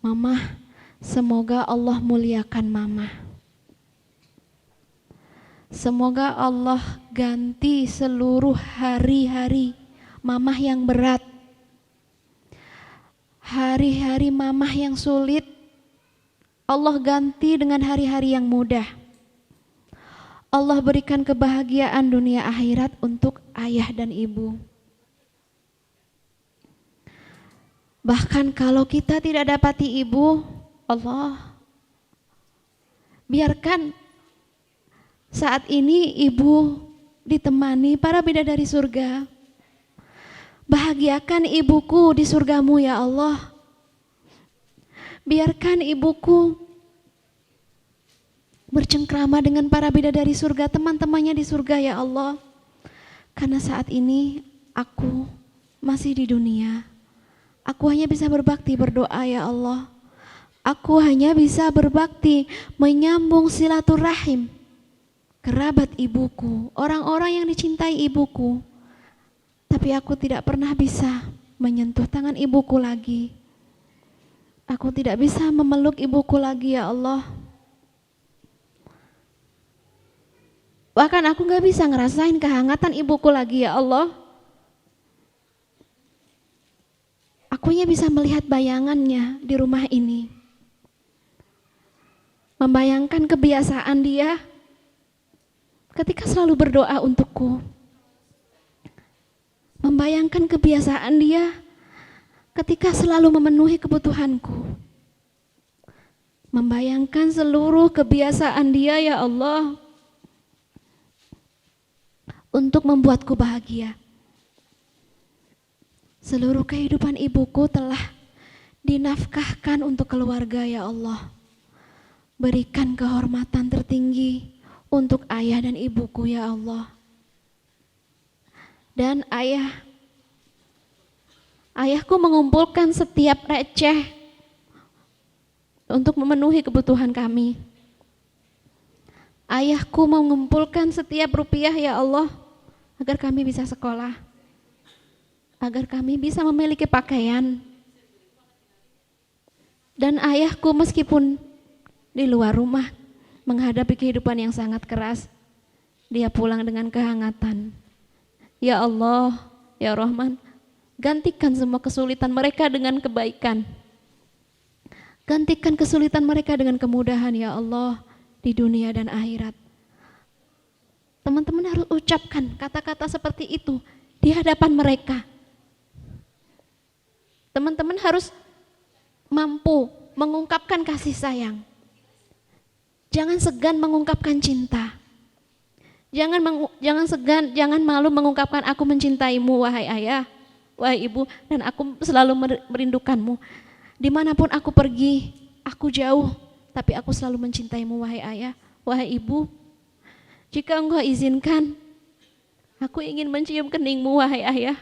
Mama, semoga Allah muliakan mama. Semoga Allah ganti seluruh hari-hari mamah yang berat, hari-hari mamah yang sulit, Allah ganti dengan hari-hari yang mudah. Allah berikan kebahagiaan dunia akhirat untuk ayah dan ibu. Bahkan kalau kita tidak dapati ibu, Allah, biarkan saat ini ibu ditemani para bidadari surga. Bahagiakan ibuku di surgamu ya Allah. Biarkan ibuku bercengkrama dengan para bidadari surga, teman-temannya di surga ya Allah. Karena saat ini aku masih di dunia. Aku hanya bisa berbakti berdoa ya Allah. Aku hanya bisa berbakti menyambung silaturahim kerabat ibuku, orang-orang yang dicintai ibuku. Tapi aku tidak pernah bisa menyentuh tangan ibuku lagi. Aku tidak bisa memeluk ibuku lagi ya Allah. Bahkan aku gak bisa ngerasain kehangatan ibuku lagi ya Allah. Akunya bisa melihat bayangannya di rumah ini. Membayangkan kebiasaan dia ketika selalu berdoa untukku. Membayangkan kebiasaan dia ketika selalu memenuhi kebutuhanku. Membayangkan seluruh kebiasaan dia ya Allah untuk membuatku bahagia. Seluruh kehidupan ibuku telah dinafkahkan untuk keluarga ya Allah. Berikan kehormatan tertinggi untuk ayah dan ibuku ya Allah. Dan ayahku mengumpulkan setiap receh untuk memenuhi kebutuhan kami. Ayahku mengumpulkan setiap rupiah ya Allah agar kami bisa sekolah, agar kami bisa memiliki pakaian. Dan ayahku meskipun di luar rumah menghadapi kehidupan yang sangat keras, dia pulang dengan kehangatan. Ya Allah, ya Rahman, gantikan semua kesulitan mereka dengan kebaikan. Gantikan kesulitan mereka dengan kemudahan ya Allah di dunia dan akhirat. Teman-teman harus ucapkan kata-kata seperti itu di hadapan mereka. Teman-teman harus mampu mengungkapkan kasih sayang. Jangan segan mengungkapkan cinta. Jangan segan, jangan malu mengungkapkan aku mencintaimu wahai ayah, wahai ibu, dan aku selalu merindukanmu. Dimanapun aku pergi, aku jauh, tapi aku selalu mencintaimu wahai ayah, wahai ibu. Jika engkau izinkan, aku ingin mencium keningmu wahai ayah.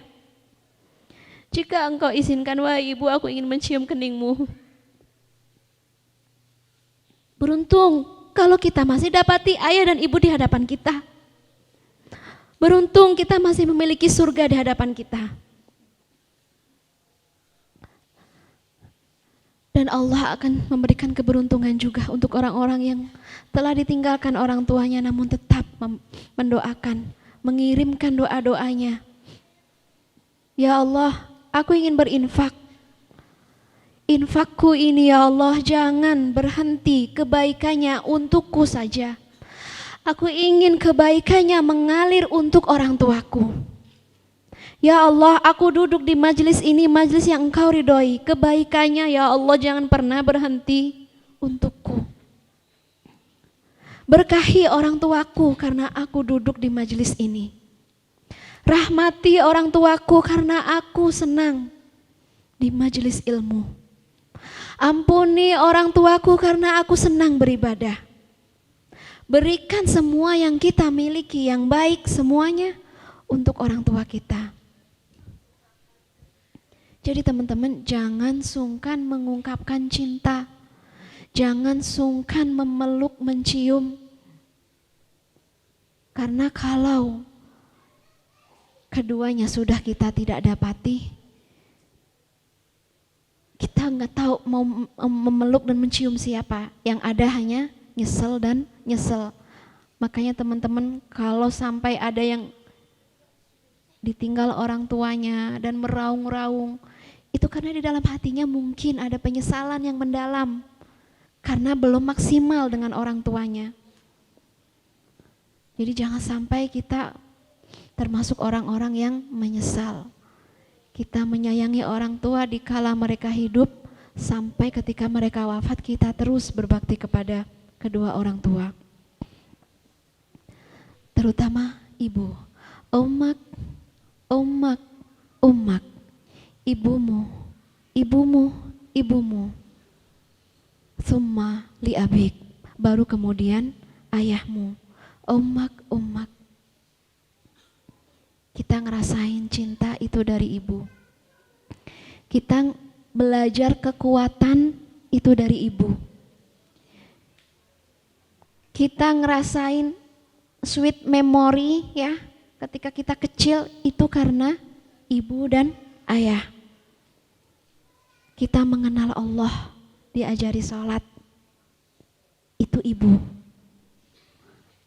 Jika engkau izinkan wahai ibu, aku ingin mencium keningmu. Beruntung kalau kita masih dapati ayah dan ibu di hadapan kita. Beruntung kita masih memiliki surga di hadapan kita. Dan Allah akan memberikan keberuntungan juga untuk orang-orang yang telah ditinggalkan orang tuanya namun tetap mendoakan, mengirimkan doa-doanya. Ya Allah, aku ingin berinfak. Infakku ini ya Allah jangan berhenti kebaikannya untukku saja. Aku ingin kebaikannya mengalir untuk orang tuaku. Ya Allah, aku duduk di majelis ini, majelis yang Engkau ridhoi. Kebaikannya ya Allah jangan pernah berhenti untukku. Berkahi orang tuaku karena aku duduk di majelis ini. Rahmati orang tuaku karena aku senang di majelis ilmu. Ampuni orang tuaku karena aku senang beribadah. Berikan semua yang kita miliki yang baik semuanya untuk orang tua kita. Jadi teman-teman jangan sungkan mengungkapkan cinta. Jangan sungkan memeluk, mencium. Karena kalau keduanya sudah kita tidak dapati, kita nggak tahu mau memeluk dan mencium siapa. Yang ada hanya nyesel dan nyesel. Makanya teman-teman kalau sampai ada yang ditinggal orang tuanya dan meraung-raung, itu karena di dalam hatinya mungkin ada penyesalan yang mendalam karena belum maksimal dengan orang tuanya. Jadi jangan sampai kita termasuk orang-orang yang menyesal.
Kita menyayangi orang tua di kala mereka hidup, sampai ketika mereka wafat kita terus berbakti kepada kedua orang tua. Terutama ibu. Ummak, ummak, ummak. Ibumu, ibumu, ibumu. Summa li abik. Baru kemudian ayahmu. Ummak, ummak. Kita ngerasain cinta itu dari ibu. Kita belajar kekuatan itu dari ibu. Kita ngerasain sweet memory ya, ketika kita kecil itu karena ibu dan ayah. Kita mengenal Allah, diajari sholat, itu ibu.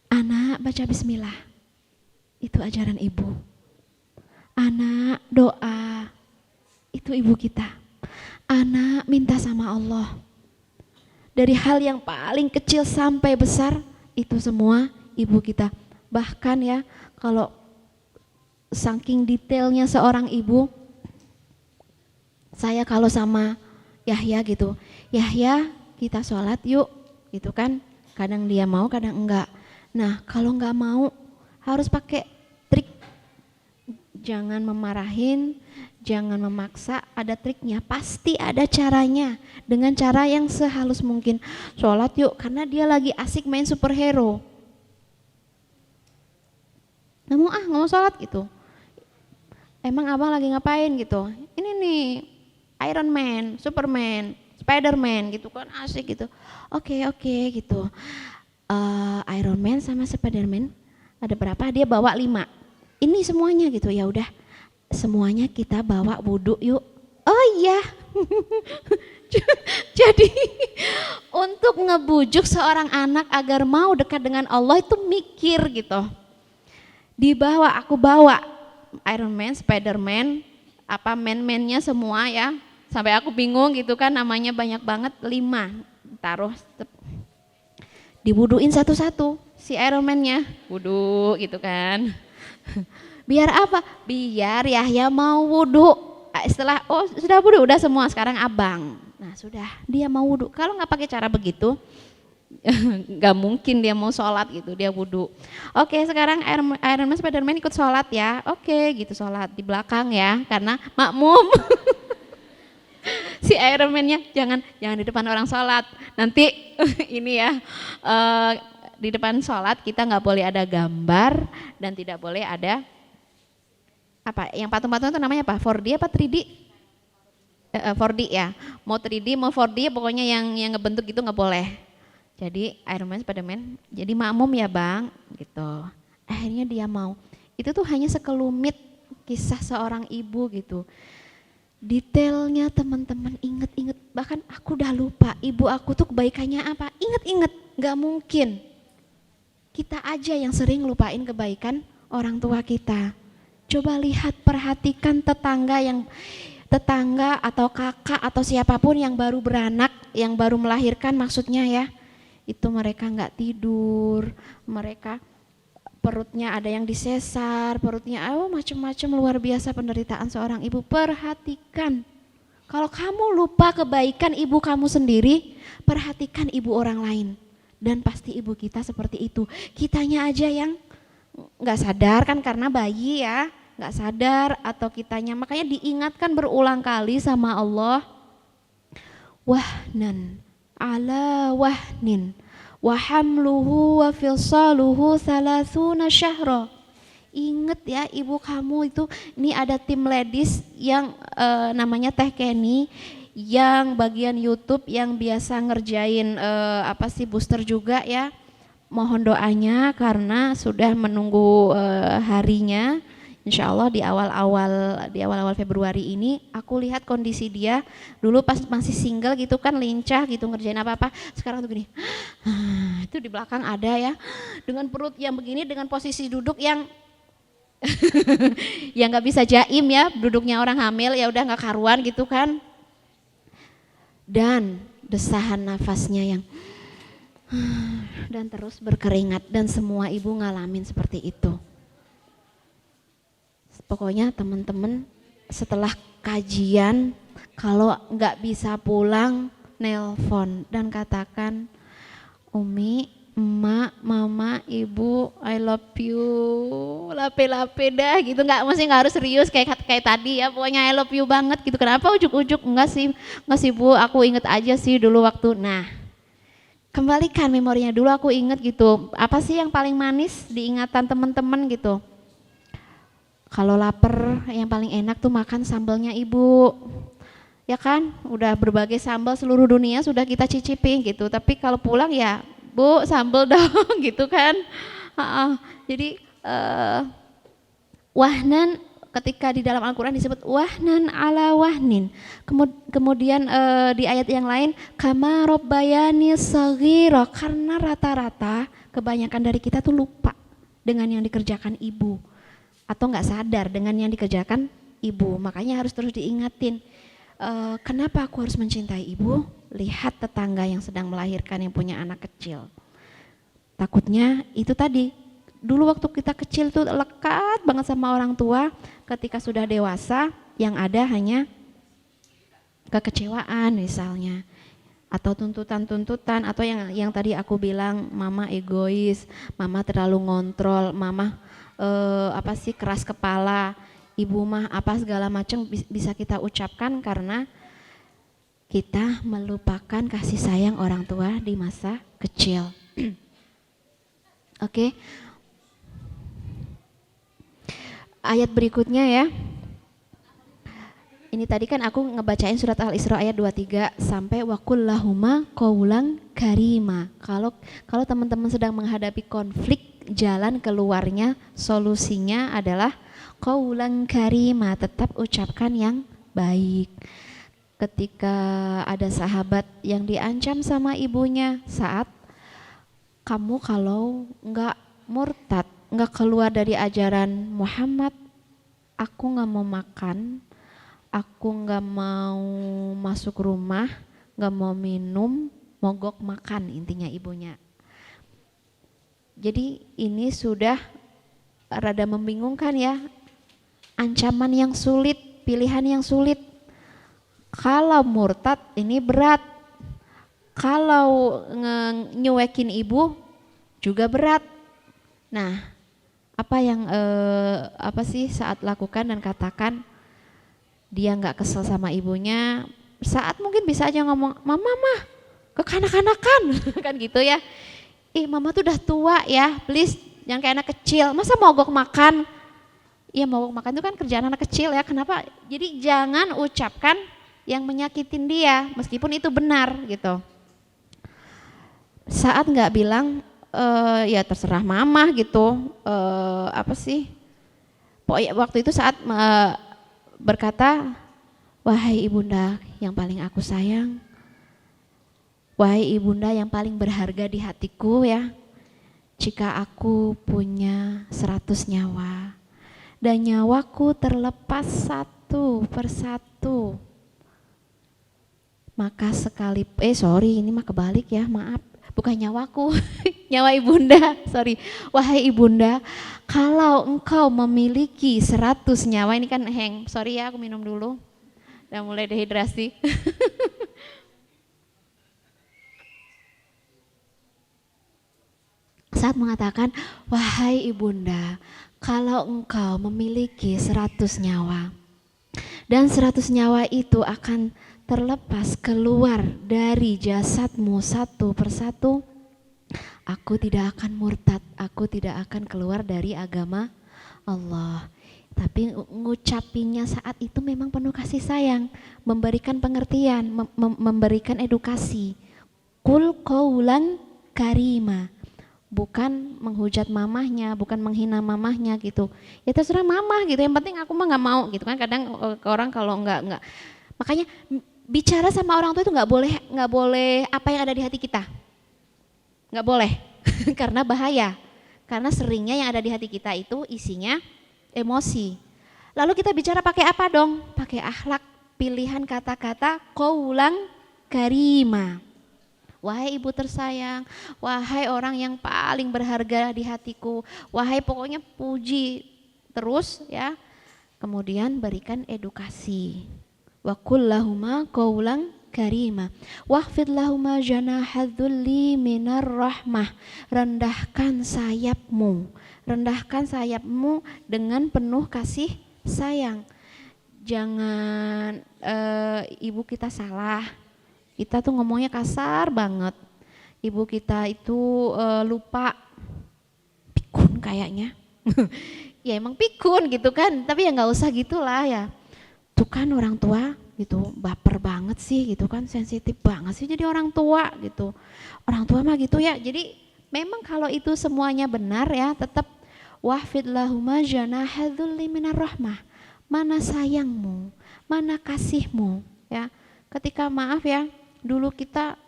Anak baca bismillah, itu ajaran ibu. Anak doa, itu ibu kita. Anak minta sama Allah. Dari hal yang paling kecil sampai besar, itu semua ibu kita. Bahkan ya, kalau saking detailnya seorang ibu, saya kalau sama Yahya gitu, Yahya kita sholat yuk, gitu kan. Kadang dia mau, kadang enggak. Nah kalau enggak mau, harus pakai trik. Jangan memarahin, jangan memaksa, ada triknya, pasti ada caranya. Dengan cara yang sehalus mungkin. Sholat yuk, karena dia lagi asik main superhero. Nggak mau sholat gitu. Emang abang lagi ngapain gitu? Ini nih Iron Man, Superman, Spiderman gitu kan, asik gitu. Oke gitu. Iron Man sama Spiderman ada berapa? Dia bawa 5. Ini semuanya gitu, ya udah semuanya kita bawa wudhu yuk. Oh iya. Jadi untuk ngebujuk seorang anak agar mau dekat dengan Allah itu mikir gitu. Dibawa, aku bawa Iron Man, Spiderman, apa man-mannya semua ya. Sampai aku bingung gitu kan, namanya banyak banget, 5. Taruh diwuduin satu-satu si Iron Man-nya, wudhu gitu kan. Biar apa? Biar Yahya mau wudhu. Setelah sudah wudhu, udah semua, sekarang abang. Nah sudah, dia mau wudhu. Kalau nggak pakai cara begitu, nggak mungkin dia mau sholat gitu, dia wudhu. Oke, sekarang Iron Man Spiderman ikut sholat ya. Oke, gitu sholat di belakang ya, karena makmum. Si Iron Man-nya jangan di depan orang sholat. Nanti ini ya. Di depan sholat kita nggak boleh ada gambar dan tidak boleh ada apa yang patung-patung itu namanya apa? 4D apa 3D? 4D ya. Mau 3D mau 4D pokoknya yang ngebentuk gitu nggak boleh. Jadi Iron Man, Spiderman, jadi makmum ya bang, gitu. Akhirnya dia mau. Itu tuh hanya sekelumit kisah seorang ibu gitu. Detailnya teman-teman inget-inget, bahkan aku udah lupa ibu aku tuh kebaikannya apa. Inget-inget, nggak mungkin. Kita aja yang sering lupain kebaikan orang tua kita. Coba lihat, perhatikan tetangga atau kakak atau siapapun yang baru beranak, yang baru melahirkan maksudnya ya. Itu mereka nggak tidur, mereka perutnya ada yang disesar, perutnya macam-macam, luar biasa penderitaan seorang ibu. Perhatikan. Kalau kamu lupa kebaikan ibu kamu sendiri, perhatikan ibu orang lain. Dan pasti ibu kita seperti itu. Kitanya aja yang nggak sadar kan karena bayi ya, nggak sadar atau kitanya, makanya diingatkan berulang kali sama Allah. Wahnan ala wahnin wa hamluhu wa fisaluhu 30 syahra. Ingat ya ibu kamu itu, ini ada tim ladies yang namanya Teh Kenny, yang bagian YouTube yang biasa ngerjain booster juga ya. Mohon doanya karena sudah menunggu harinya. Insya Allah di awal-awal Februari ini aku lihat kondisi dia dulu pas masih single gitu kan, lincah gitu ngerjain apa-apa. Sekarang tuh gini, itu di belakang ada ya, dengan perut yang begini, dengan posisi duduk yang yang nggak bisa jaim ya, duduknya orang hamil ya udah nggak karuan gitu kan. Dan desahan nafasnya yang dan terus berkeringat, dan semua ibu ngalamin seperti itu. Pokoknya teman-teman setelah kajian, kalau nggak bisa pulang, nelpon dan katakan, Umi, emak, mama, ibu, I love you, lape-lape dah gitu, nggak harus serius kayak tadi ya, pokoknya I love you banget gitu. Kenapa ujuk-ujuk? Enggak sih bu, aku inget aja sih dulu waktu. Nah, kembalikan memorinya dulu, aku inget gitu. Apa sih yang paling manis diingatan teman-teman gitu? Kalau lapar, yang paling enak tuh makan sambalnya ibu. Ya kan, udah berbagai sambal seluruh dunia sudah kita cicipin gitu, tapi kalau pulang ya bu sambal dong gitu kan. Jadi wahnan, ketika di dalam Al-Quran disebut wahnan ala wahnin, kemudian di ayat yang lain kama robbayani shaghira, karena rata-rata kebanyakan dari kita tuh lupa dengan yang dikerjakan ibu atau nggak sadar dengan yang dikerjakan ibu, makanya harus terus diingatin. Kenapa aku harus mencintai ibu? Lihat tetangga yang sedang melahirkan yang punya anak kecil. Takutnya itu tadi, dulu waktu kita kecil tuh lekat banget sama orang tua, ketika sudah dewasa yang ada hanya kekecewaan misalnya, atau tuntutan-tuntutan, atau yang tadi aku bilang, mama egois, mama terlalu ngontrol, mama keras kepala, ibu mah apa segala macam bisa kita ucapkan karena kita melupakan kasih sayang orang tua di masa kecil. Oke. Ayat berikutnya ya. Ini tadi kan aku ngebacain surat Al-Isra ayat 23 sampai waqullahuma qaulan karima. Kalau teman-teman sedang menghadapi konflik, jalan keluarnya, solusinya adalah qaulan karima, tetap ucapkan yang baik. Ketika ada sahabat yang diancam sama ibunya saat kamu kalau enggak murtad, enggak keluar dari ajaran Muhammad, aku enggak mau makan, aku enggak mau masuk rumah, enggak mau minum, mogok makan, intinya ibunya. Jadi ini sudah rada membingungkan ya, ancaman yang sulit, pilihan yang sulit. Kalau murtad ini berat, kalau nyuekin ibu juga berat. Nah, apa yang saat lakukan dan katakan? Dia nggak kesel sama ibunya, saat mungkin bisa aja ngomong, mama kekanak-kanakan kan gitu ya. Mama tuh udah tua ya, please jangan kayak anak kecil, masa mogok makan? Iya, mogok makan itu kan kerjaan anak kecil ya, kenapa? Jadi jangan ucapkan yang menyakitin dia meskipun itu benar gitu. Saat nggak bilang ya terserah mama gitu, pokoknya waktu itu saat berkata, wahai ibunda yang paling aku sayang, wahai ibunda yang paling berharga di hatiku ya, jika aku punya 100 nyawa dan nyawaku terlepas satu persatu, maka ini mah kebalik ya, maaf, bukan nyawaku, nyawa ibunda, sorry. Wahai ibunda, kalau engkau memiliki 100 nyawa, ini kan sorry ya, aku minum dulu, udah mulai dehidrasi. Saat mengatakan, wahai ibunda, kalau engkau memiliki 100 nyawa, dan 100 nyawa itu akan terlepas keluar dari jasadmu satu persatu, aku tidak akan murtad, aku tidak akan keluar dari agama Allah. Tapi ngucapinnya saat itu memang penuh kasih sayang, memberikan pengertian, memberikan edukasi. Qul qaulan karima, bukan menghujat mamahnya, bukan menghina mamahnya gitu. Ya terserah mamah gitu, yang penting aku mah nggak mau gitu kan. Kadang orang kalau nggak, makanya bicara sama orang tua itu nggak boleh apa yang ada di hati kita, nggak boleh karena bahaya, karena seringnya yang ada di hati kita itu isinya emosi. Lalu kita bicara pakai apa dong? Pakai akhlak, pilihan kata-kata qaulan karima. Wahai ibu tersayang, wahai orang yang paling berharga di hatiku, wahai, pokoknya puji terus ya.
Kemudian berikan edukasi. Wa qul lahuma qaulan karima. Wahfid lahuma janahadzulli minar rahmah. Rendahkan sayapmu. Rendahkan sayapmu dengan penuh kasih sayang. Jangan ibu kita salah. Kita tuh ngomongnya kasar banget. Ibu kita itu lupa, pikun kayaknya. Ya emang pikun gitu kan, tapi ya nggak usah gitulah ya. Tuh kan orang tua gitu, baper banget sih gitu kan, sensitif banget sih jadi orang tua gitu. Orang tua mah gitu ya. Jadi memang kalau itu semuanya benar ya, tetap wahfid lahuma janahadzulli minar rahmah. Mana sayangmu, mana kasihmu ya. Ketika maaf ya, dulu kita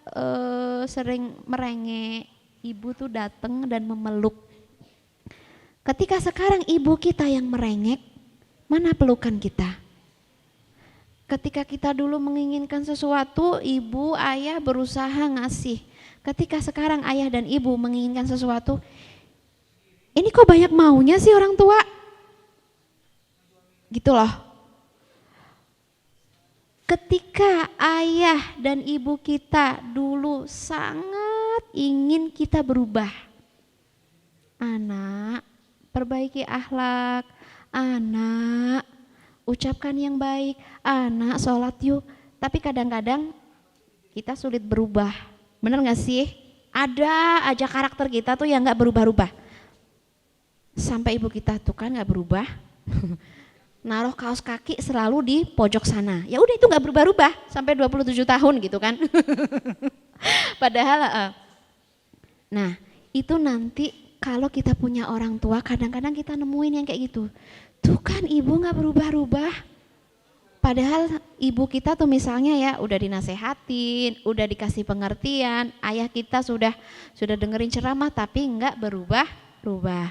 sering merengek, ibu tuh datang dan memeluk. Ketika sekarang ibu kita yang merengek, mana pelukan kita? Ketika kita dulu menginginkan sesuatu, ibu, ayah berusaha ngasih. Ketika sekarang ayah dan ibu menginginkan sesuatu, ini kok banyak maunya sih orang tua? Gitu loh. Ketika ayah dan ibu kita dulu sangat ingin kita berubah. Anak, perbaiki akhlak. Anak, ucapkan yang baik. Anak, sholat yuk. Tapi kadang-kadang kita sulit berubah. Bener gak sih? Ada aja karakter kita tuh yang gak berubah-ubah. Sampai ibu kita tuh kan gak berubah. Naruh kaos kaki selalu di pojok sana. Ya udah itu nggak berubah-ubah sampai 27 tahun gitu kan. Padahal nah, itu nanti kalau kita punya orang tua kadang-kadang kita nemuin yang kayak gitu. Tuh kan ibu nggak berubah-ubah. Padahal ibu kita tuh misalnya ya udah dinasehatin, udah dikasih pengertian, ayah kita sudah dengerin ceramah tapi nggak berubah-ubah.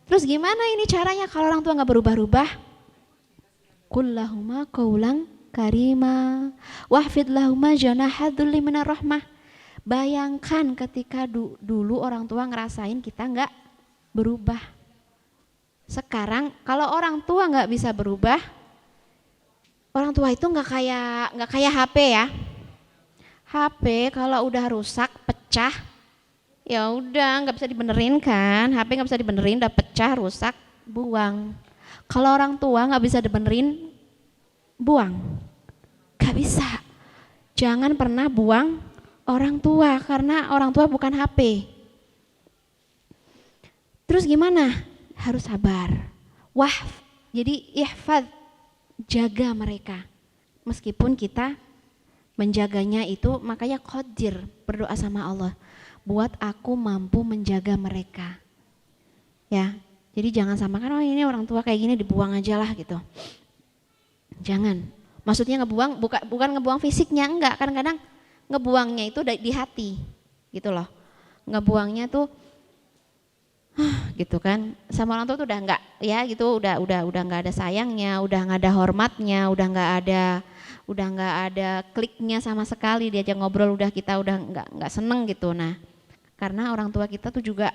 Terus gimana ini caranya kalau orang tua nggak berubah-ubah? Qul lahuma qaulan karima wahfid lahuma janahadzulli minar rahmah. Bayangkan ketika dulu orang tua ngerasain kita nggak berubah. Sekarang kalau orang tua nggak bisa berubah, orang tua itu nggak kayak HP ya. HP kalau udah rusak, pecah, ya udah nggak bisa dibenerin kan. HP nggak bisa dibenerin, udah pecah, rusak, buang. Kalau orang tua nggak bisa dibenerin, buang. Gak bisa. Jangan pernah buang orang tua karena orang tua bukan HP. Terus gimana? Harus sabar. Jadi ihfad, jaga mereka. Meskipun kita menjaganya itu, makanya qadir, berdoa sama Allah. Buat aku mampu menjaga mereka. Ya. Jadi jangan samakan, oh ini orang tua kayak gini dibuang aja lah gitu. Jangan. Maksudnya ngebuang bukan ngebuang fisiknya, enggak. Kadang-kadang ngebuangnya itu di hati gitu loh. Ngebuangnya tuh gitu kan. Sama orang tua tuh udah enggak ya gitu, udah enggak ada sayangnya, udah enggak ada hormatnya, udah enggak ada kliknya sama sekali, diajak ngobrol kita udah enggak seneng gitu. Nah, karena orang tua kita tuh juga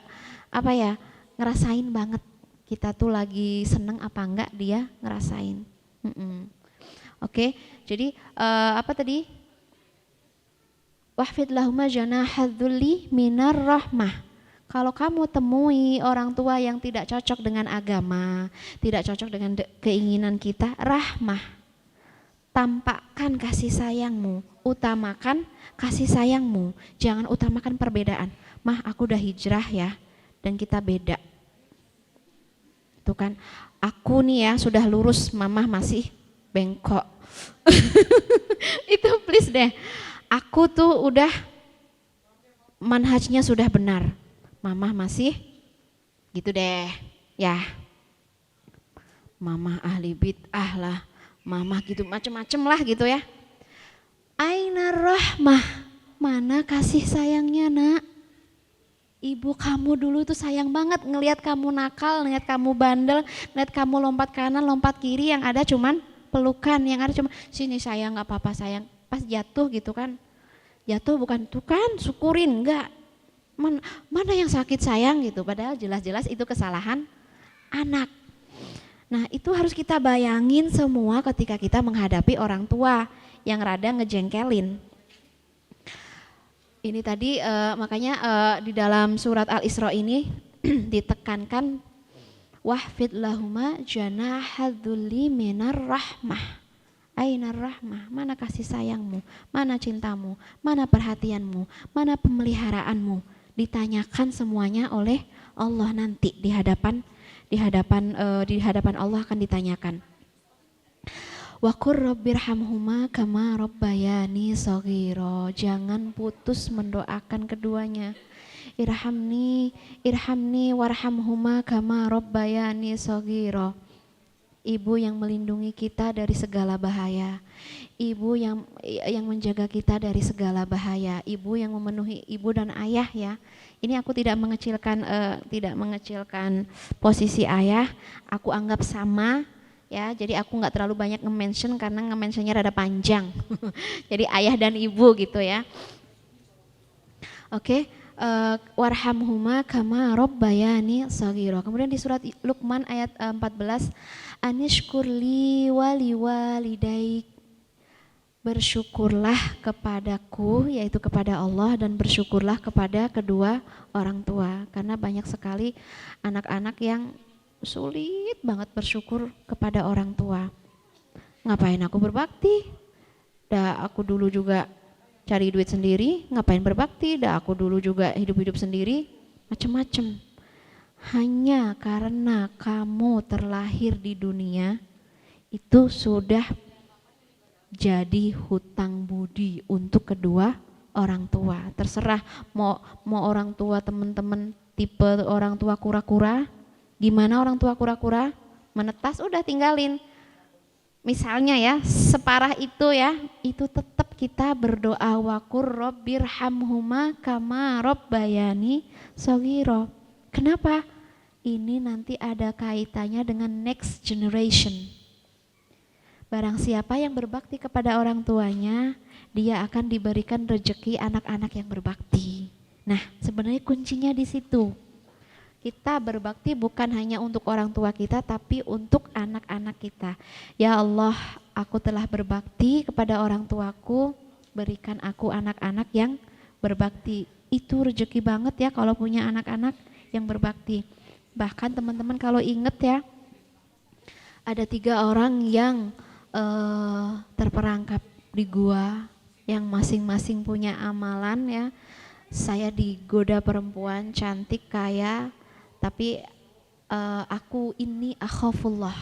apa ya? Ngerasain banget kita tuh lagi seneng apa enggak dia ngerasain. Oke, jadi apa tadi? Wahfid lahuma janahadzulli minar rahmah. Kalau kamu temui orang tua yang tidak cocok dengan agama, tidak cocok dengan keinginan kita, rahmah. Tampakkan kasih sayangmu, utamakan kasih sayangmu, jangan utamakan perbedaan. Mah, aku udah hijrah ya. Dan kita beda. Tuh kan, aku nih ya sudah lurus, mama masih bengkok. Itu please deh. Aku tuh udah manhajnya sudah benar. Mama masih gitu deh. Ya. Mama ahli bid'ah lah. Mama gitu macem-macem lah gitu ya. Aina rahmah. Mana kasih sayangnya, Nak? Ibu kamu dulu tuh sayang banget ngelihat kamu nakal, ngelihat kamu bandel, ngelihat kamu lompat kanan, lompat kiri, yang ada cuman pelukan, yang ada cuma sini sayang, nggak apa-apa sayang. Pas jatuh gitu kan, jatuh bukan tuh kan syukurin, enggak. Mana yang sakit sayang gitu, padahal jelas-jelas itu kesalahan anak. Nah, itu harus kita bayangin semua ketika kita menghadapi orang tua yang rada ngejengkelin. Ini tadi makanya di dalam surat Al-Isra ini ditekankan wahfid lahuma janahadzulli minar rahmah. Ainar rahmah, mana kasih sayangmu, mana cintamu, mana perhatianmu, mana pemeliharaanmu. Ditanyakan semuanya oleh Allah nanti di hadapan Allah akan ditanyakan. Wa qur rabbirhamhuma kama rabbayani shaghira. Jangan putus mendoakan keduanya. Irhamni warhamhuma kama rabbayani shaghira. Ibu yang melindungi kita dari segala bahaya, ibu yang menjaga kita dari segala bahaya, ibu yang memenuhi ibu dan ayah ya. Ini aku tidak mengecilkan posisi ayah, aku anggap sama ya. Jadi aku nggak terlalu banyak nge-mention karena nge-mentionnya rada panjang. Jadi ayah dan ibu gitu ya. Oke. Warhamhuma kama rabbayani shaghira. Kemudian di surat Luqman ayat 14, anishkurli waliwalidaik. Bersyukurlah kepadaku, yaitu kepada Allah, dan bersyukurlah kepada kedua orang tua. Karena banyak sekali anak-anak yang sulit banget bersyukur kepada orang tua. Ngapain aku berbakti? Dah aku dulu juga cari duit sendiri, ngapain berbakti? Dah aku dulu juga hidup-hidup sendiri, macem-macem. Hanya karena kamu terlahir di dunia, itu sudah jadi hutang budi untuk kedua orang tua. Terserah mau orang tua teman-teman tipe orang tua kura-kura, gimana orang tua kura-kura, menetas udah tinggalin. Misalnya ya, separah itu ya, itu tetap kita berdoa waqur rabbirhamhuma kama rabbayani shaghira. Kenapa? Ini nanti ada kaitannya dengan next generation. Barang siapa yang berbakti kepada orang tuanya, dia akan diberikan rezeki anak-anak yang berbakti. Nah, sebenarnya kuncinya di situ. Kita berbakti bukan hanya untuk orang tua kita, tapi untuk anak-anak kita. Ya Allah, aku telah berbakti kepada orang tuaku, berikan aku anak-anak yang berbakti. Itu rezeki banget ya kalau punya anak-anak yang berbakti. Bahkan teman-teman kalau inget ya, ada 3 orang yang terperangkap di gua, yang masing-masing punya amalan ya. Saya digoda perempuan cantik kaya, tapi aku ini akhafullah,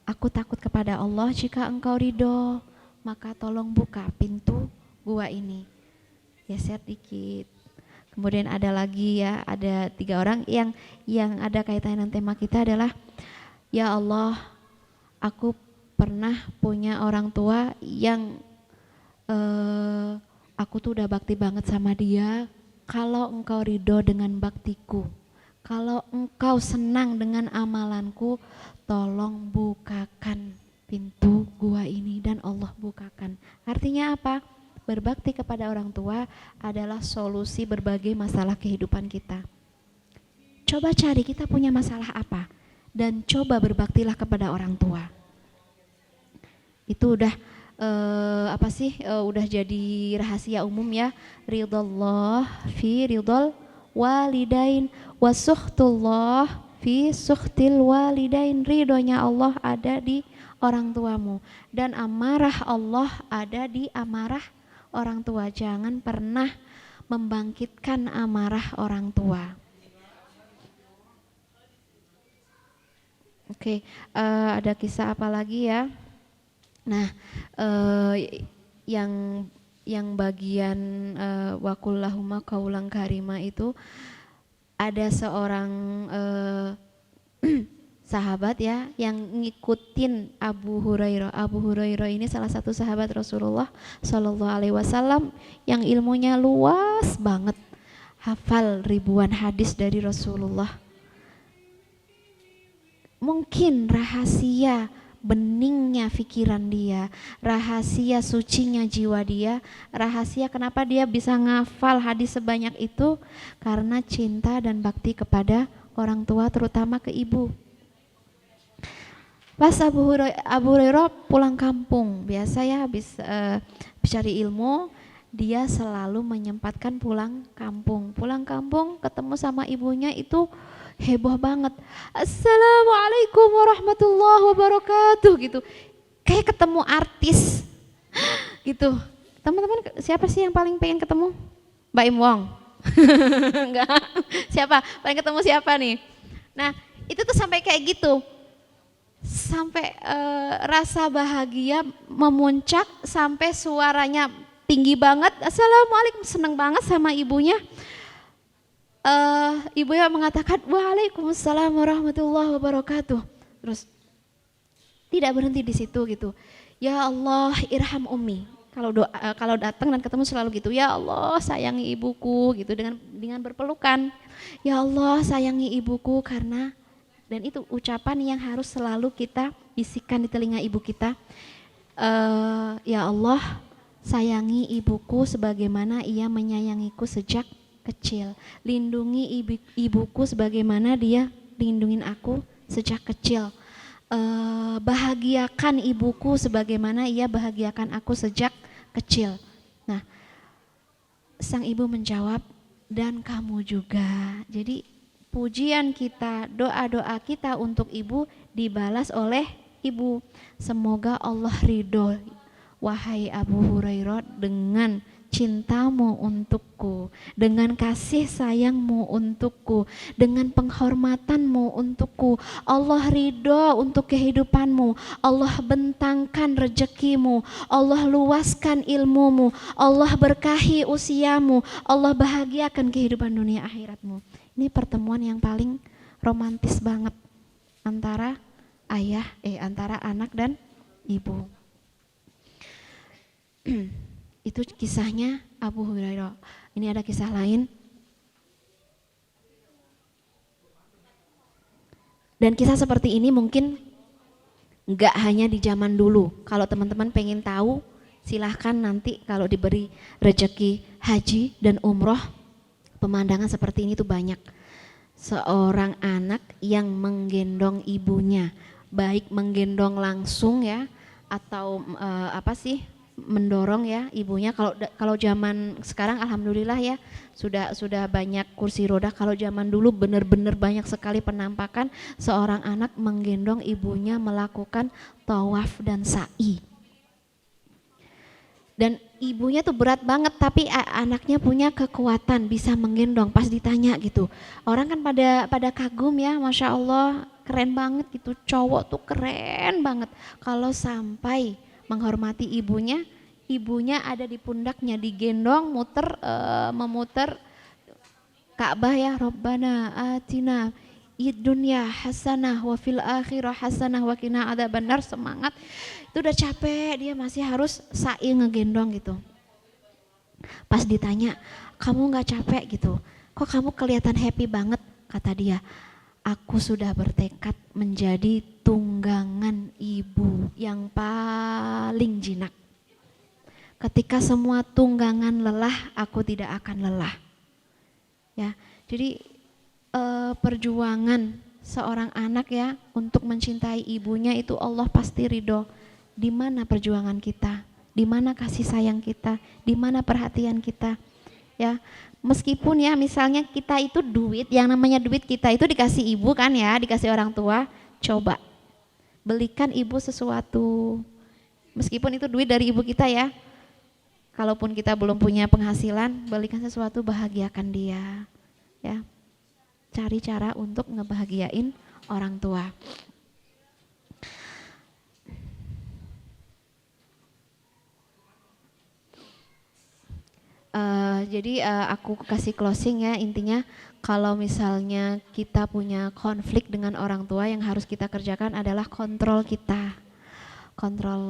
aku takut kepada Allah, jika engkau ridho maka tolong buka pintu gua ini. Geser dikit. Kemudian ada lagi ya, ada 3 orang yang ada kaitan dengan tema kita adalah, ya Allah, aku pernah punya orang tua yang aku tuh udah bakti banget sama dia. Kalau engkau ridho dengan baktiku, kalau engkau senang dengan amalanku, tolong bukakan pintu gua ini. Dan Allah bukakan. Artinya apa? Berbakti kepada orang tua adalah solusi berbagai masalah kehidupan kita. Coba cari kita punya masalah apa, dan coba berbaktilah kepada orang tua. Itu udah udah jadi rahasia umum ya. Ridallah fi ridal walidain wa sukhtullah fi sukhtil walidain. Ridhonya Allah ada di orang tuamu, dan amarah Allah ada di amarah orang tua. Jangan pernah membangkitkan amarah orang tua. Oke, ada kisah apa lagi ya? Nah, yang bagian wakullahuma kaulang karima itu ada seorang sahabat ya yang ngikutin Abu Hurairah. Abu Hurairah ini salah satu sahabat Rasulullah Shallallahu Alaihi Wasallam yang ilmunya luas banget, hafal ribuan hadis dari Rasulullah. Mungkin rahasia beningnya pikiran dia, rahasia sucinya jiwa dia, rahasia kenapa dia bisa ngafal hadis sebanyak itu, karena cinta dan bakti kepada orang tua, terutama ke ibu. Pas Abu Hurairah pulang kampung, biasa ya habis cari ilmu, dia selalu menyempatkan pulang kampung. Pulang kampung ketemu sama ibunya itu heboh banget. Assalamualaikum warahmatullahi wabarakatuh gitu. Kayak ketemu artis gitu. Teman-teman siapa sih yang paling pengen ketemu? Mbak Im Wong? Enggak. Siapa? Paling ketemu siapa nih? Nah itu tuh sampai kayak gitu. Sampai rasa bahagia memuncak sampai suaranya tinggi banget. Assalamualaikum, seneng banget sama ibunya. Ibunya mengatakan waalaikumsalam warahmatullahi wabarakatuh. Terus tidak berhenti di situ gitu. Ya Allah irham ummi. Kalau datang dan ketemu selalu gitu. Ya Allah sayangi ibuku gitu dengan berpelukan. Ya Allah sayangi ibuku karena, dan itu ucapan yang harus selalu kita bisikan di telinga ibu kita. Ya Allah sayangi ibuku sebagaimana ia menyayangiku sejak kecil. Lindungi ibuku sebagaimana dia lindungin aku sejak kecil. Bahagiakan ibuku sebagaimana ia bahagiakan aku sejak kecil. Nah, sang ibu menjawab, dan kamu juga. Jadi pujian kita, doa-doa kita untuk ibu dibalas oleh ibu. Semoga Allah ridho, wahai Abu Hurairah, dengan cintamu untukku, dengan kasih sayangmu untukku, dengan penghormatanmu untukku. Allah ridho untuk kehidupanmu, Allah bentangkan rezekimu, Allah luaskan ilmumu, Allah berkahi usiamu, Allah bahagiakan kehidupan dunia akhiratmu. Ini pertemuan yang paling romantis banget antara antara anak dan ibu. Itu kisahnya Abu Hurairah. Ini ada kisah lain. Dan kisah seperti ini mungkin enggak hanya di zaman dulu. Kalau teman-teman pengen tahu, silahkan nanti kalau diberi rezeki haji dan umroh, pemandangan seperti ini tuh banyak. Seorang anak yang menggendong ibunya, baik menggendong langsung ya, atau mendorong ya ibunya. Kalau zaman sekarang alhamdulillah ya sudah banyak kursi roda. Kalau zaman dulu benar-benar banyak sekali penampakan seorang anak menggendong ibunya melakukan tawaf dan sa'i. Dan ibunya tuh berat banget, tapi anaknya punya kekuatan bisa menggendong. Pas ditanya gitu, orang kan pada kagum ya, masya Allah keren banget gitu, cowok tuh keren banget kalau sampai menghormati ibunya. Ibunya ada di pundaknya, digendong memutar Ka'bah ya. Rabbana atina dunya hasanah wa fil akhirah hasanah wa qina adzabannar. Semangat, itu udah capek dia masih harus sa'i ngegendong gitu. Pas ditanya, kamu nggak capek gitu, kok kamu kelihatan happy banget, kata dia, aku sudah bertekad menjadi tunggangan ibu yang paling jinak. Ketika semua tunggangan lelah, aku tidak akan lelah. Ya, jadi perjuangan seorang anak ya untuk mencintai ibunya itu Allah pasti ridho. Di mana perjuangan kita? Di mana kasih sayang kita? Di mana perhatian kita? Ya, meskipun ya misalnya kita itu duit, yang namanya duit kita itu dikasih ibu kan ya, dikasih orang tua. Coba belikan ibu sesuatu. Meskipun itu duit dari ibu kita ya. Kalaupun kita belum punya penghasilan, belikan sesuatu, bahagiakan dia. Ya. Cari cara untuk ngebahagiain orang tua. Jadi aku kasih closing ya, intinya kalau misalnya kita punya konflik dengan orang tua, yang harus kita kerjakan adalah kontrol kita, kontrol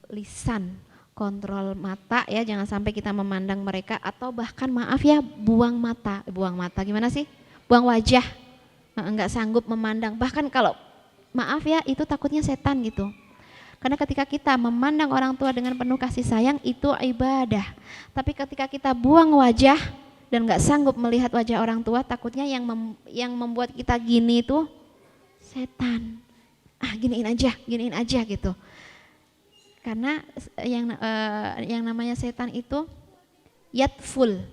lisan, kontrol mata ya, jangan sampai kita memandang mereka, atau bahkan maaf ya buang mata gimana sih? Buang wajah, enggak sanggup memandang. Bahkan kalau maaf ya itu takutnya setan gitu. Karena ketika kita memandang orang tua dengan penuh kasih sayang itu ibadah. Tapi ketika kita buang wajah dan enggak sanggup melihat wajah orang tua, takutnya yang membuat kita gini itu setan. giniin aja gitu. Karena yang namanya setan itu yatful,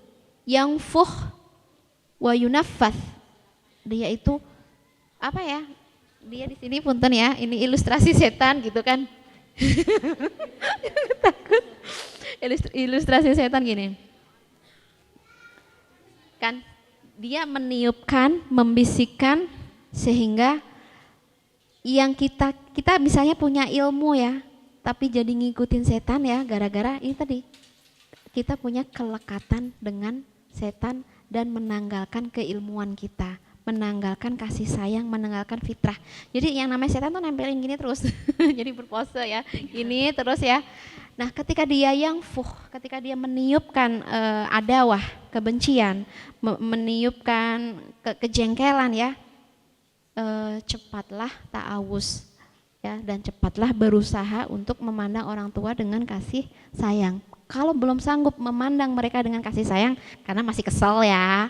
yangfuh wa yunaffats. Dia itu apa ya? Dia di sini punten ya, ini ilustrasi setan gitu kan. Takut. Ilustrasi setan gini. Kan dia meniupkan, membisikkan sehingga yang kita misalnya punya ilmu ya, tapi jadi ngikutin setan ya gara-gara ini tadi. Kita punya kelekatan dengan setan dan menanggalkan keilmuan kita, menanggalkan kasih sayang, menanggalkan fitrah. Jadi yang namanya setan tuh nempelin gini terus. Jadi berpose ya, gini terus ya. Nah, ketika dia ketika dia meniupkan adawah, kebencian, meniupkan kejengkelan ya, cepatlah ta'awus ya, dan cepatlah berusaha untuk memandang orang tua dengan kasih sayang. Kalau belum sanggup memandang mereka dengan kasih sayang karena masih kesel ya,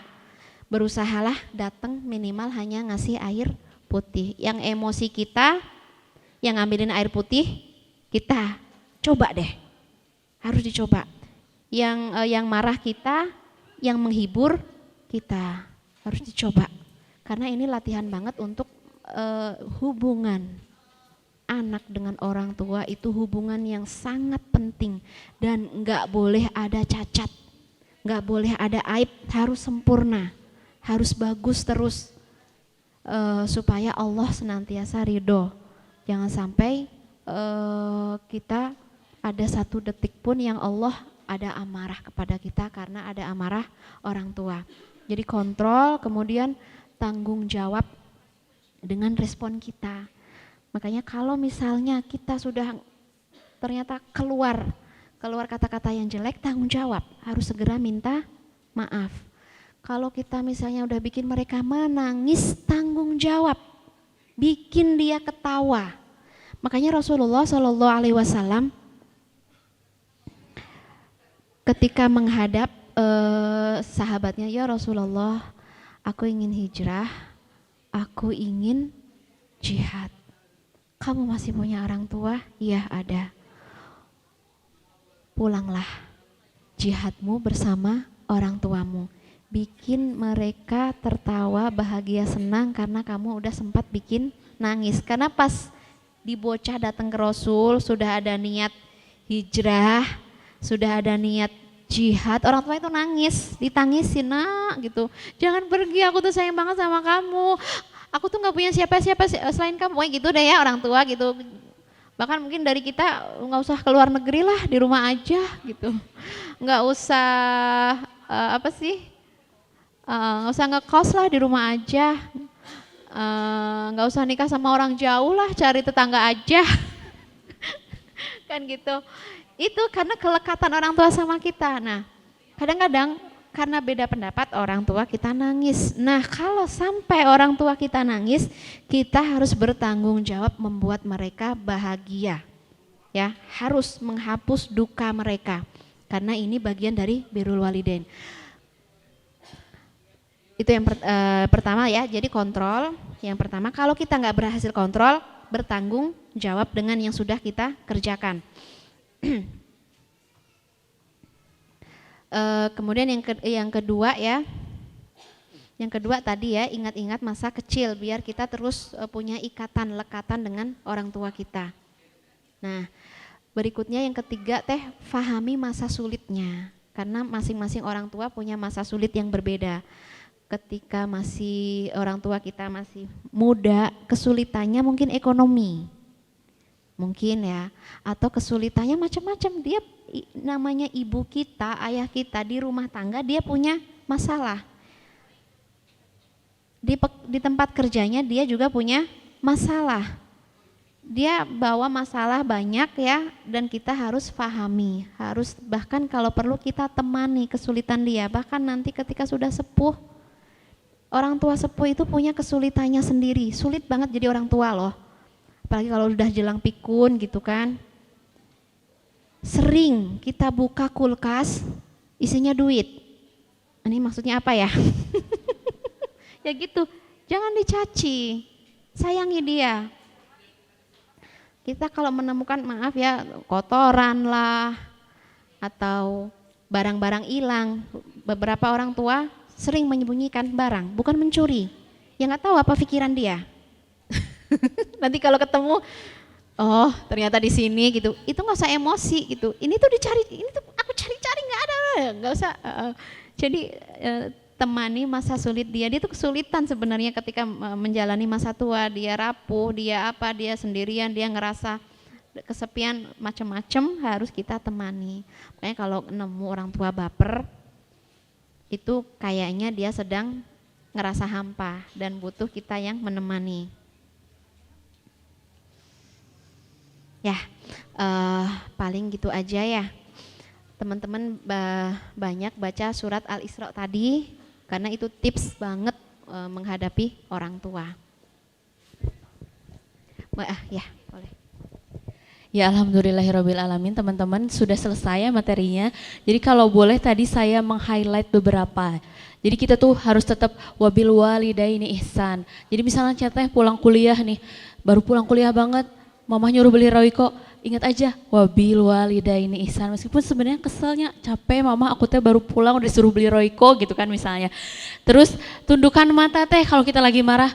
berusahalah datang minimal hanya ngasih air putih. Yang emosi kita, yang ngambilin air putih kita, coba deh, harus dicoba. Yang marah kita, yang menghibur kita, harus dicoba. Karena ini latihan banget untuk hubungan anak dengan orang tua itu hubungan yang sangat penting dan nggak boleh ada cacat, nggak boleh ada aib, harus sempurna, harus bagus terus supaya Allah senantiasa ridho. Jangan sampai kita ada satu detik pun yang Allah ada amarah kepada kita karena ada amarah orang tua. Jadi kontrol, kemudian tanggung jawab dengan respon kita. Makanya kalau misalnya kita sudah ternyata keluar kata-kata yang jelek, tanggung jawab, harus segera minta maaf. Kalau kita misalnya udah bikin mereka menangis, tanggung jawab, bikin dia ketawa. Makanya Rasulullah SAW ketika menghadap sahabatnya, ya Rasulullah, aku ingin hijrah, aku ingin jihad. Kamu masih punya orang tua? Iya ada. Pulanglah, jihadmu bersama orang tuamu. Bikin mereka tertawa, bahagia, senang karena kamu udah sempat bikin nangis. Karena pas di bocah datang ke Rasul, sudah ada niat hijrah, sudah ada niat jihad, orang tua itu nangis, ditangisin, nak gitu. Jangan pergi, aku tuh sayang banget sama kamu. Aku tuh nggak punya siapa-siapa selain kamu, gitu deh ya orang tua gitu. Bahkan mungkin dari kita nggak usah keluar negeri lah, di rumah aja gitu. Nggak usah nggak usah ngekos lah, di rumah aja. Nggak usah nikah sama orang jauh lah, cari tetangga aja. Kan gitu. Itu karena kelekatan orang tua sama kita. Nah, kadang-kadang karena beda pendapat orang tua kita nangis. Nah, kalau sampai orang tua kita nangis, kita harus bertanggung jawab membuat mereka bahagia. Ya, harus menghapus duka mereka. Karena ini bagian dari birrul walidain. Itu yang pertama ya, jadi kontrol. Yang pertama, kalau kita nggak berhasil kontrol, bertanggung jawab dengan yang sudah kita kerjakan. Kemudian yang kedua ya, yang kedua tadi ya, ingat-ingat masa kecil biar kita terus punya ikatan, lekatan dengan orang tua kita. Nah, berikutnya yang ketiga fahami masa sulitnya, karena masing-masing orang tua punya masa sulit yang berbeda. Ketika orang tua kita masih muda, kesulitannya mungkin ekonomi, mungkin ya, atau kesulitannya macam-macam. Dia namanya ibu kita, ayah kita di rumah tangga, dia punya masalah. Di tempat kerjanya dia juga punya masalah. Dia bawa masalah banyak ya, dan kita harus pahami, harus bahkan kalau perlu kita temani kesulitan dia. Bahkan nanti ketika sudah sepuh, orang tua sepuh itu punya kesulitannya sendiri. Sulit banget jadi orang tua loh. Apalagi kalau udah jelang pikun gitu kan. Sering kita buka kulkas, isinya duit. Ini maksudnya apa ya? Ya gitu, jangan dicaci, sayangi dia. Kita kalau menemukan, maaf ya, kotoran lah atau barang-barang hilang, beberapa orang tua sering menyembunyikan barang, bukan mencuri. Ya nggak tahu apa pikiran dia. Nanti kalau ketemu, oh ternyata di sini gitu, itu nggak usah emosi gitu. Ini tuh dicari, ini tuh aku cari-cari nggak ada, nggak usah. Jadi temani masa sulit dia tuh kesulitan sebenarnya ketika menjalani masa tua, dia rapuh, dia apa, dia sendirian, dia ngerasa kesepian, macam-macam harus kita temani. Makanya kalau nemu orang tua baper, itu kayaknya dia sedang ngerasa hampa dan butuh kita yang menemani. Ya, paling gitu aja ya. Teman-teman banyak baca surat Al-Isra tadi, karena itu tips banget menghadapi orang tua. Ya, boleh.
Ya alhamdulillahirabbil alamin, teman-teman sudah selesai ya materinya. Jadi kalau boleh tadi saya meng-highlight beberapa. Jadi kita tuh harus tetap wabil walidaini ihsan. Jadi misalnya contohnya pulang kuliah nih, baru pulang kuliah banget, mama nyuruh beli Royco, ingat aja wabil walidaini ihsan. Meskipun sebenarnya keselnya, capek mama aku teh baru pulang udah disuruh beli Royco gitu kan misalnya. Terus tundukkan mata teh kalau kita lagi marah.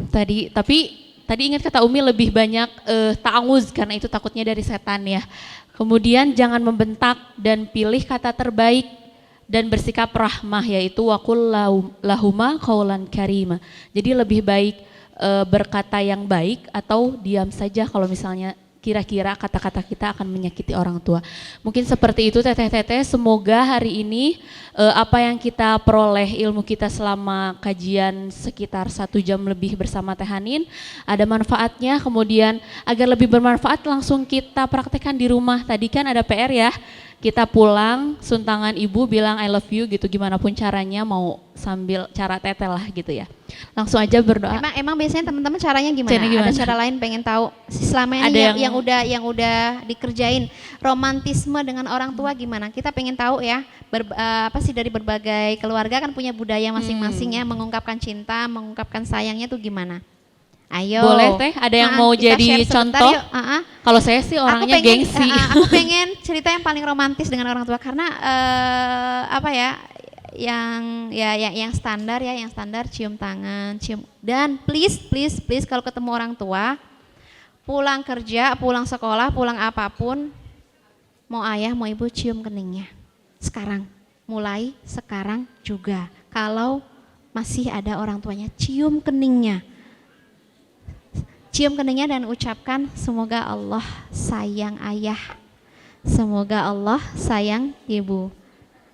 Tadi ingat kata Umi lebih banyak ta'awuz karena itu takutnya dari setan ya. Kemudian jangan membentak dan pilih kata terbaik dan bersikap rahmah, yaitu waqul lahuma qaulan karima. Jadi lebih baik berkata yang baik atau diam saja kalau misalnya kira-kira kata-kata kita akan menyakiti orang tua. Mungkin seperti itu teteh-teteh, semoga hari ini apa yang kita peroleh ilmu kita selama kajian sekitar 1 jam lebih bersama Teh Hanin ada manfaatnya, kemudian agar lebih bermanfaat langsung kita praktekkan di rumah. Tadi kan ada PR ya, kita pulang suntangan ibu bilang I love you gitu, gimana pun caranya, mau sambil cara teteh lah gitu ya. Langsung aja berdoa.
Emang biasanya teman-teman caranya gimana? Ada cara lain pengen tahu selama ini
ada
yang udah dikerjain romantisme dengan orang tua gimana? Kita pengen tahu ya. Apa sih dari berbagai keluarga kan punya budaya masing-masing ya, mengungkapkan cinta, mengungkapkan sayangnya tuh gimana? Ayo.
Boleh Teh, ada yang mau jadi contoh? Kalau saya sih orangnya gengsi.
Aku pengen cerita yang paling romantis dengan orang tua karena apa ya? Yang standar ya, yang standar cium tangan, cium, dan please kalau ketemu orang tua, pulang kerja, pulang sekolah, pulang apapun, mau ayah mau ibu cium keningnya. Sekarang, mulai sekarang juga. Kalau masih ada orang tuanya, cium keningnya. Cium keningnya dan ucapkan semoga Allah sayang ayah, semoga Allah sayang ibu.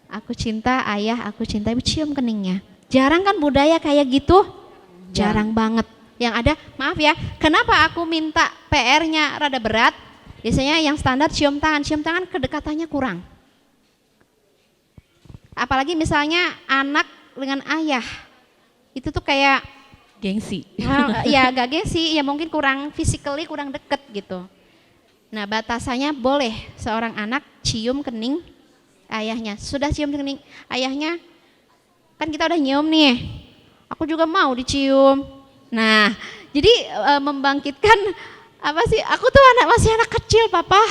Aku cinta ayah, aku cinta ibu, cium keningnya. Jarang kan budaya kayak gitu? Jarang banget. Yang ada, maaf ya, kenapa aku minta PR-nya rada berat? Biasanya yang standar cium tangan kedekatannya kurang. Apalagi misalnya anak dengan ayah, itu tuh kayak
gengsi.
Ya gak gengsi, ya mungkin kurang physically, kurang deket gitu. Nah batasannya boleh seorang anak cium kening ayahnya. Sudah cium kening ayahnya, kan kita udah nyium nih, aku juga mau dicium. Nah jadi membangkitkan apa sih, aku tuh masih anak kecil papa,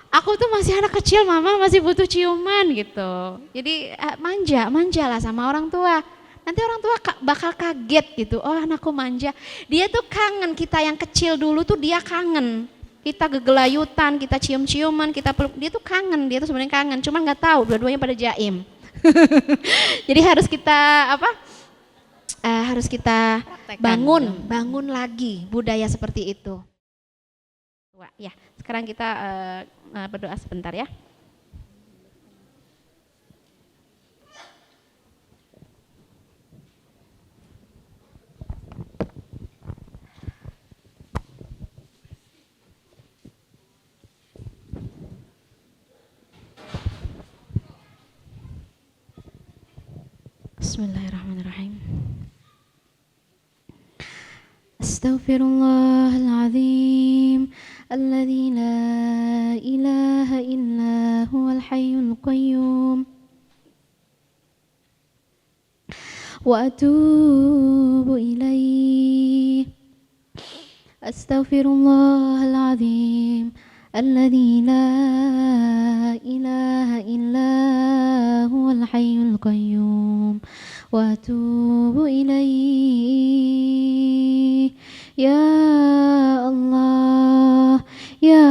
aku tuh masih anak kecil mama, masih butuh ciuman gitu. Jadi manja lah sama orang tua. Nanti orang tua bakal kaget gitu, oh anakku manja. Dia tuh kangen, kita yang kecil dulu tuh dia kangen. Kita gegelayutan, kita cium-ciuman, kita peluk, dia tuh kangen, dia tuh sebenarnya kangen, cuman nggak tahu dua-duanya pada jaim. Jadi harus kita harus kita bangun lagi budaya seperti itu. Wah, ya, sekarang kita berdoa sebentar ya. Bismillahirrahmanirrahim. Astaghfirullahaladzim alladzi la ilaha illa huwal hayyul qayyum wa atubu ilaih. أستغفر الله العظيم الذي لا إله إلا هو الحي القيوم وأتوب إليه يا الله يا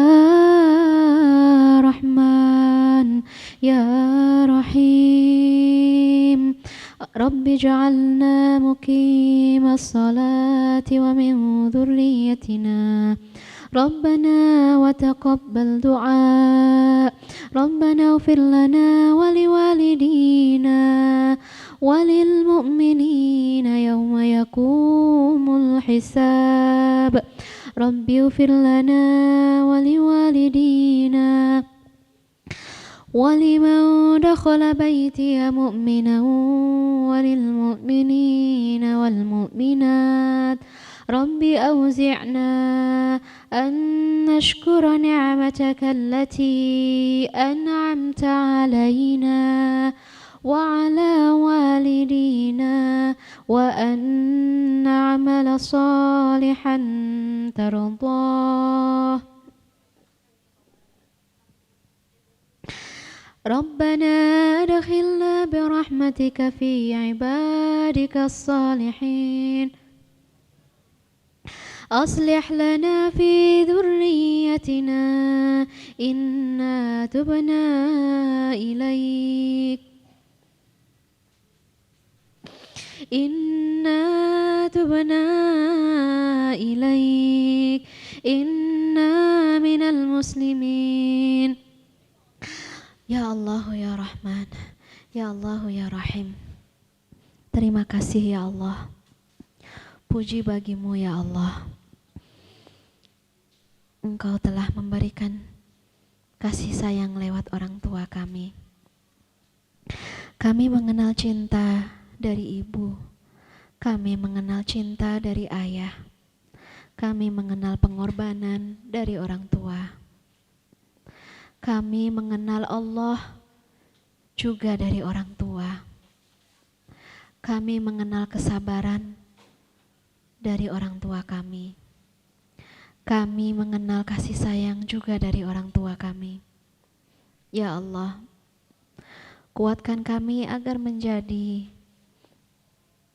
رحمن يا رحيم رب اجعلنا مقيم الصلاة ومن ذريتنا ربنا وتقبل دعاء ربنا اغفر لنا ولوالدينا وللمؤمنين يوم يقوم الحساب رب اغفر لنا ولوالدينا ولمن دخل بيتي مؤمنا وللمؤمنين والمؤمنات رب أوزعنا أن نشكر نعمتك التي أنعمت علينا وعلى والدينا وأن نعمل صالحا ترضاه ربنا أدخلنا برحمتك في عبادك الصالحين أصلح لنا في ذريتنا إنا تبنا إليك إنا تبنا إليك إنا من المسلمين Ya Allah ya Rahman, ya Allah ya Rahim. Terima kasih ya Allah. Puji bagimu ya Allah. Engkau telah memberikan kasih sayang lewat orang tua kami. Kami mengenal cinta dari ibu. Kami mengenal cinta dari ayah. Kami mengenal pengorbanan dari orang tua. Kami mengenal Allah juga dari orang tua. Kami mengenal kesabaran dari orang tua kami. Kami mengenal kasih sayang juga dari orang tua kami. Ya Allah, kuatkan kami agar menjadi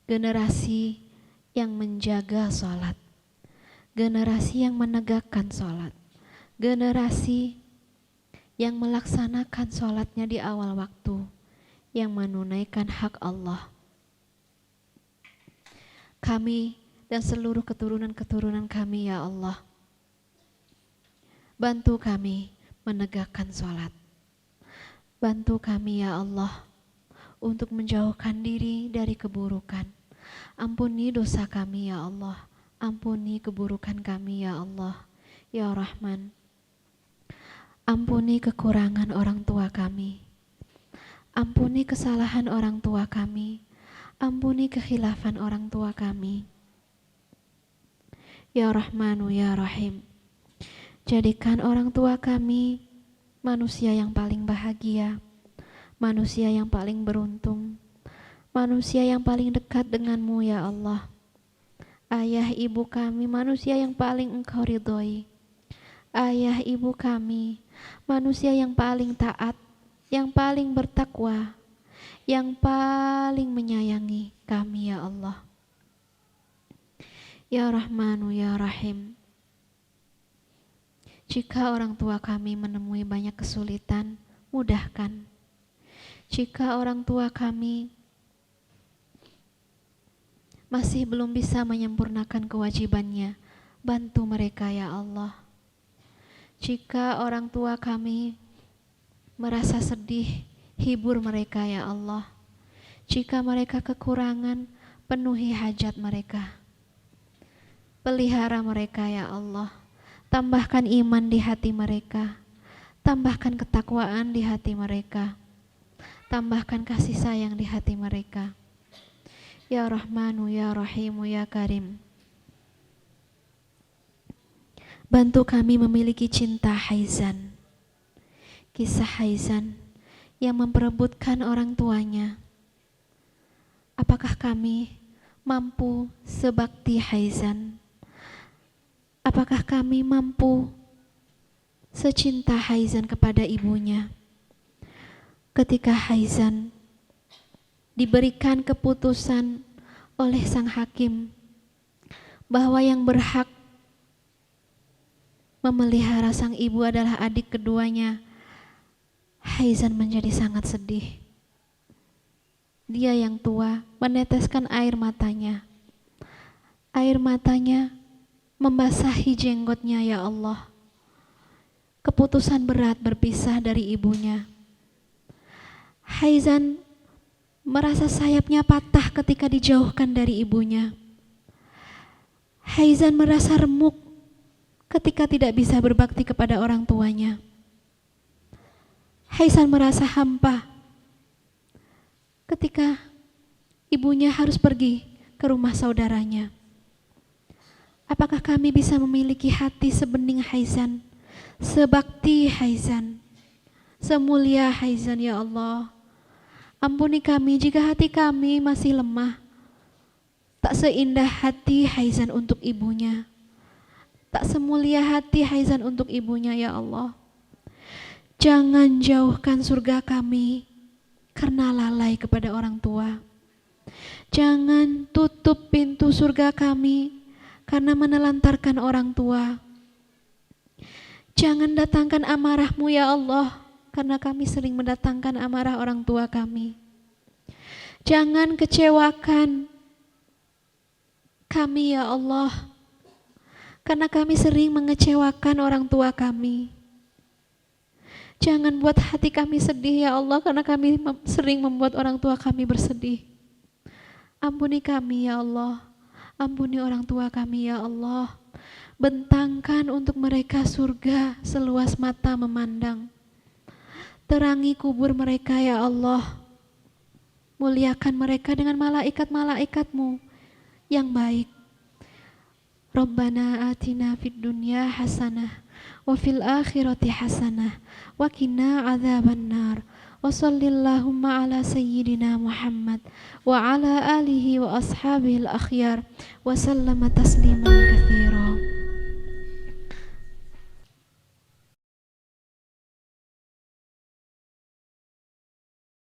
generasi yang menjaga sholat, generasi yang menegakkan sholat, generasi yang melaksanakan sholatnya di awal waktu, yang menunaikan hak Allah. Kami dan seluruh keturunan-keturunan kami ya Allah, bantu kami menegakkan sholat. Bantu kami ya Allah untuk menjauhkan diri dari keburukan. Ampuni dosa kami ya Allah, ampuni keburukan kami ya Allah, ya Rahman. Ampuni kekurangan orang tua kami. Ampuni kesalahan orang tua kami. Ampuni kekhilafan orang tua kami. Ya Rahmanu ya Rahim. Jadikan orang tua kami manusia yang paling bahagia, manusia yang paling beruntung, manusia yang paling dekat denganmu ya Allah. Ayah ibu kami manusia yang paling engkau ridhoi. Ayah ibu kami manusia yang paling taat, yang paling bertakwa, yang paling menyayangi kami ya Allah. Ya Rahmanu ya Rahim. Jika orang tua kami menemui banyak kesulitan, mudahkan. Jika orang tua kami masih belum bisa menyempurnakan kewajibannya, bantu mereka ya Allah. Jika orang tua kami merasa sedih, hibur mereka ya Allah. Jika mereka kekurangan, penuhi hajat mereka. Pelihara mereka ya Allah. Tambahkan iman di hati mereka. Tambahkan ketakwaan di hati mereka. Tambahkan kasih sayang di hati mereka. Ya Rahmanu, ya Rahimu, ya Karim. Bantu kami memiliki cinta Haizan. Kisah Haizan yang memperebutkan orang tuanya. Apakah kami mampu sebakti Haizan?
Apakah kami mampu secinta Haizan kepada ibunya? Ketika Haizan diberikan keputusan oleh sang hakim bahwa yang berhak memelihara sang ibu adalah adik keduanya, Haizan menjadi sangat sedih. Dia yang tua meneteskan air matanya. Air matanya membasahi jenggotnya, ya Allah. Keputusan berat berpisah dari ibunya. Haizan merasa sayapnya patah ketika dijauhkan dari ibunya. Haizan merasa remuk ketika tidak bisa berbakti kepada orang tuanya. Haizan merasa hampa ketika ibunya harus pergi ke rumah saudaranya. Apakah kami bisa memiliki hati sebening Haizan, sebakti Haizan, semulia Haizan, ya Allah? Ampuni kami jika hati kami masih lemah, tak seindah hati Haizan untuk ibunya, tak semulia hati Haizan untuk ibunya, ya Allah. Jangan jauhkan surga kami karena lalai kepada orang tua. Jangan tutup pintu surga kami karena menelantarkan orang tua. Jangan datangkan amarah-Mu, ya Allah, karena kami sering mendatangkan amarah orang tua kami. Jangan kecewakan kami, ya Allah, karena kami sering mengecewakan orang tua kami. Jangan buat hati kami sedih, ya Allah, karena kami sering membuat orang tua kami bersedih. Ampuni kami, ya Allah. Ampuni orang tua kami, ya Allah. Bentangkan untuk mereka surga seluas mata memandang. Terangi kubur mereka, ya Allah. Muliakan mereka dengan malaikat-malaikat-Mu yang baik. Rabbana atina fid dunya hasanah wa fil akhirati hasanah wa qina adzabannar. Wa sallallahumma ala sayyidina Muhammad wa ala alihi wa ashabihi al-akhyar wa sallama tasliman katsira.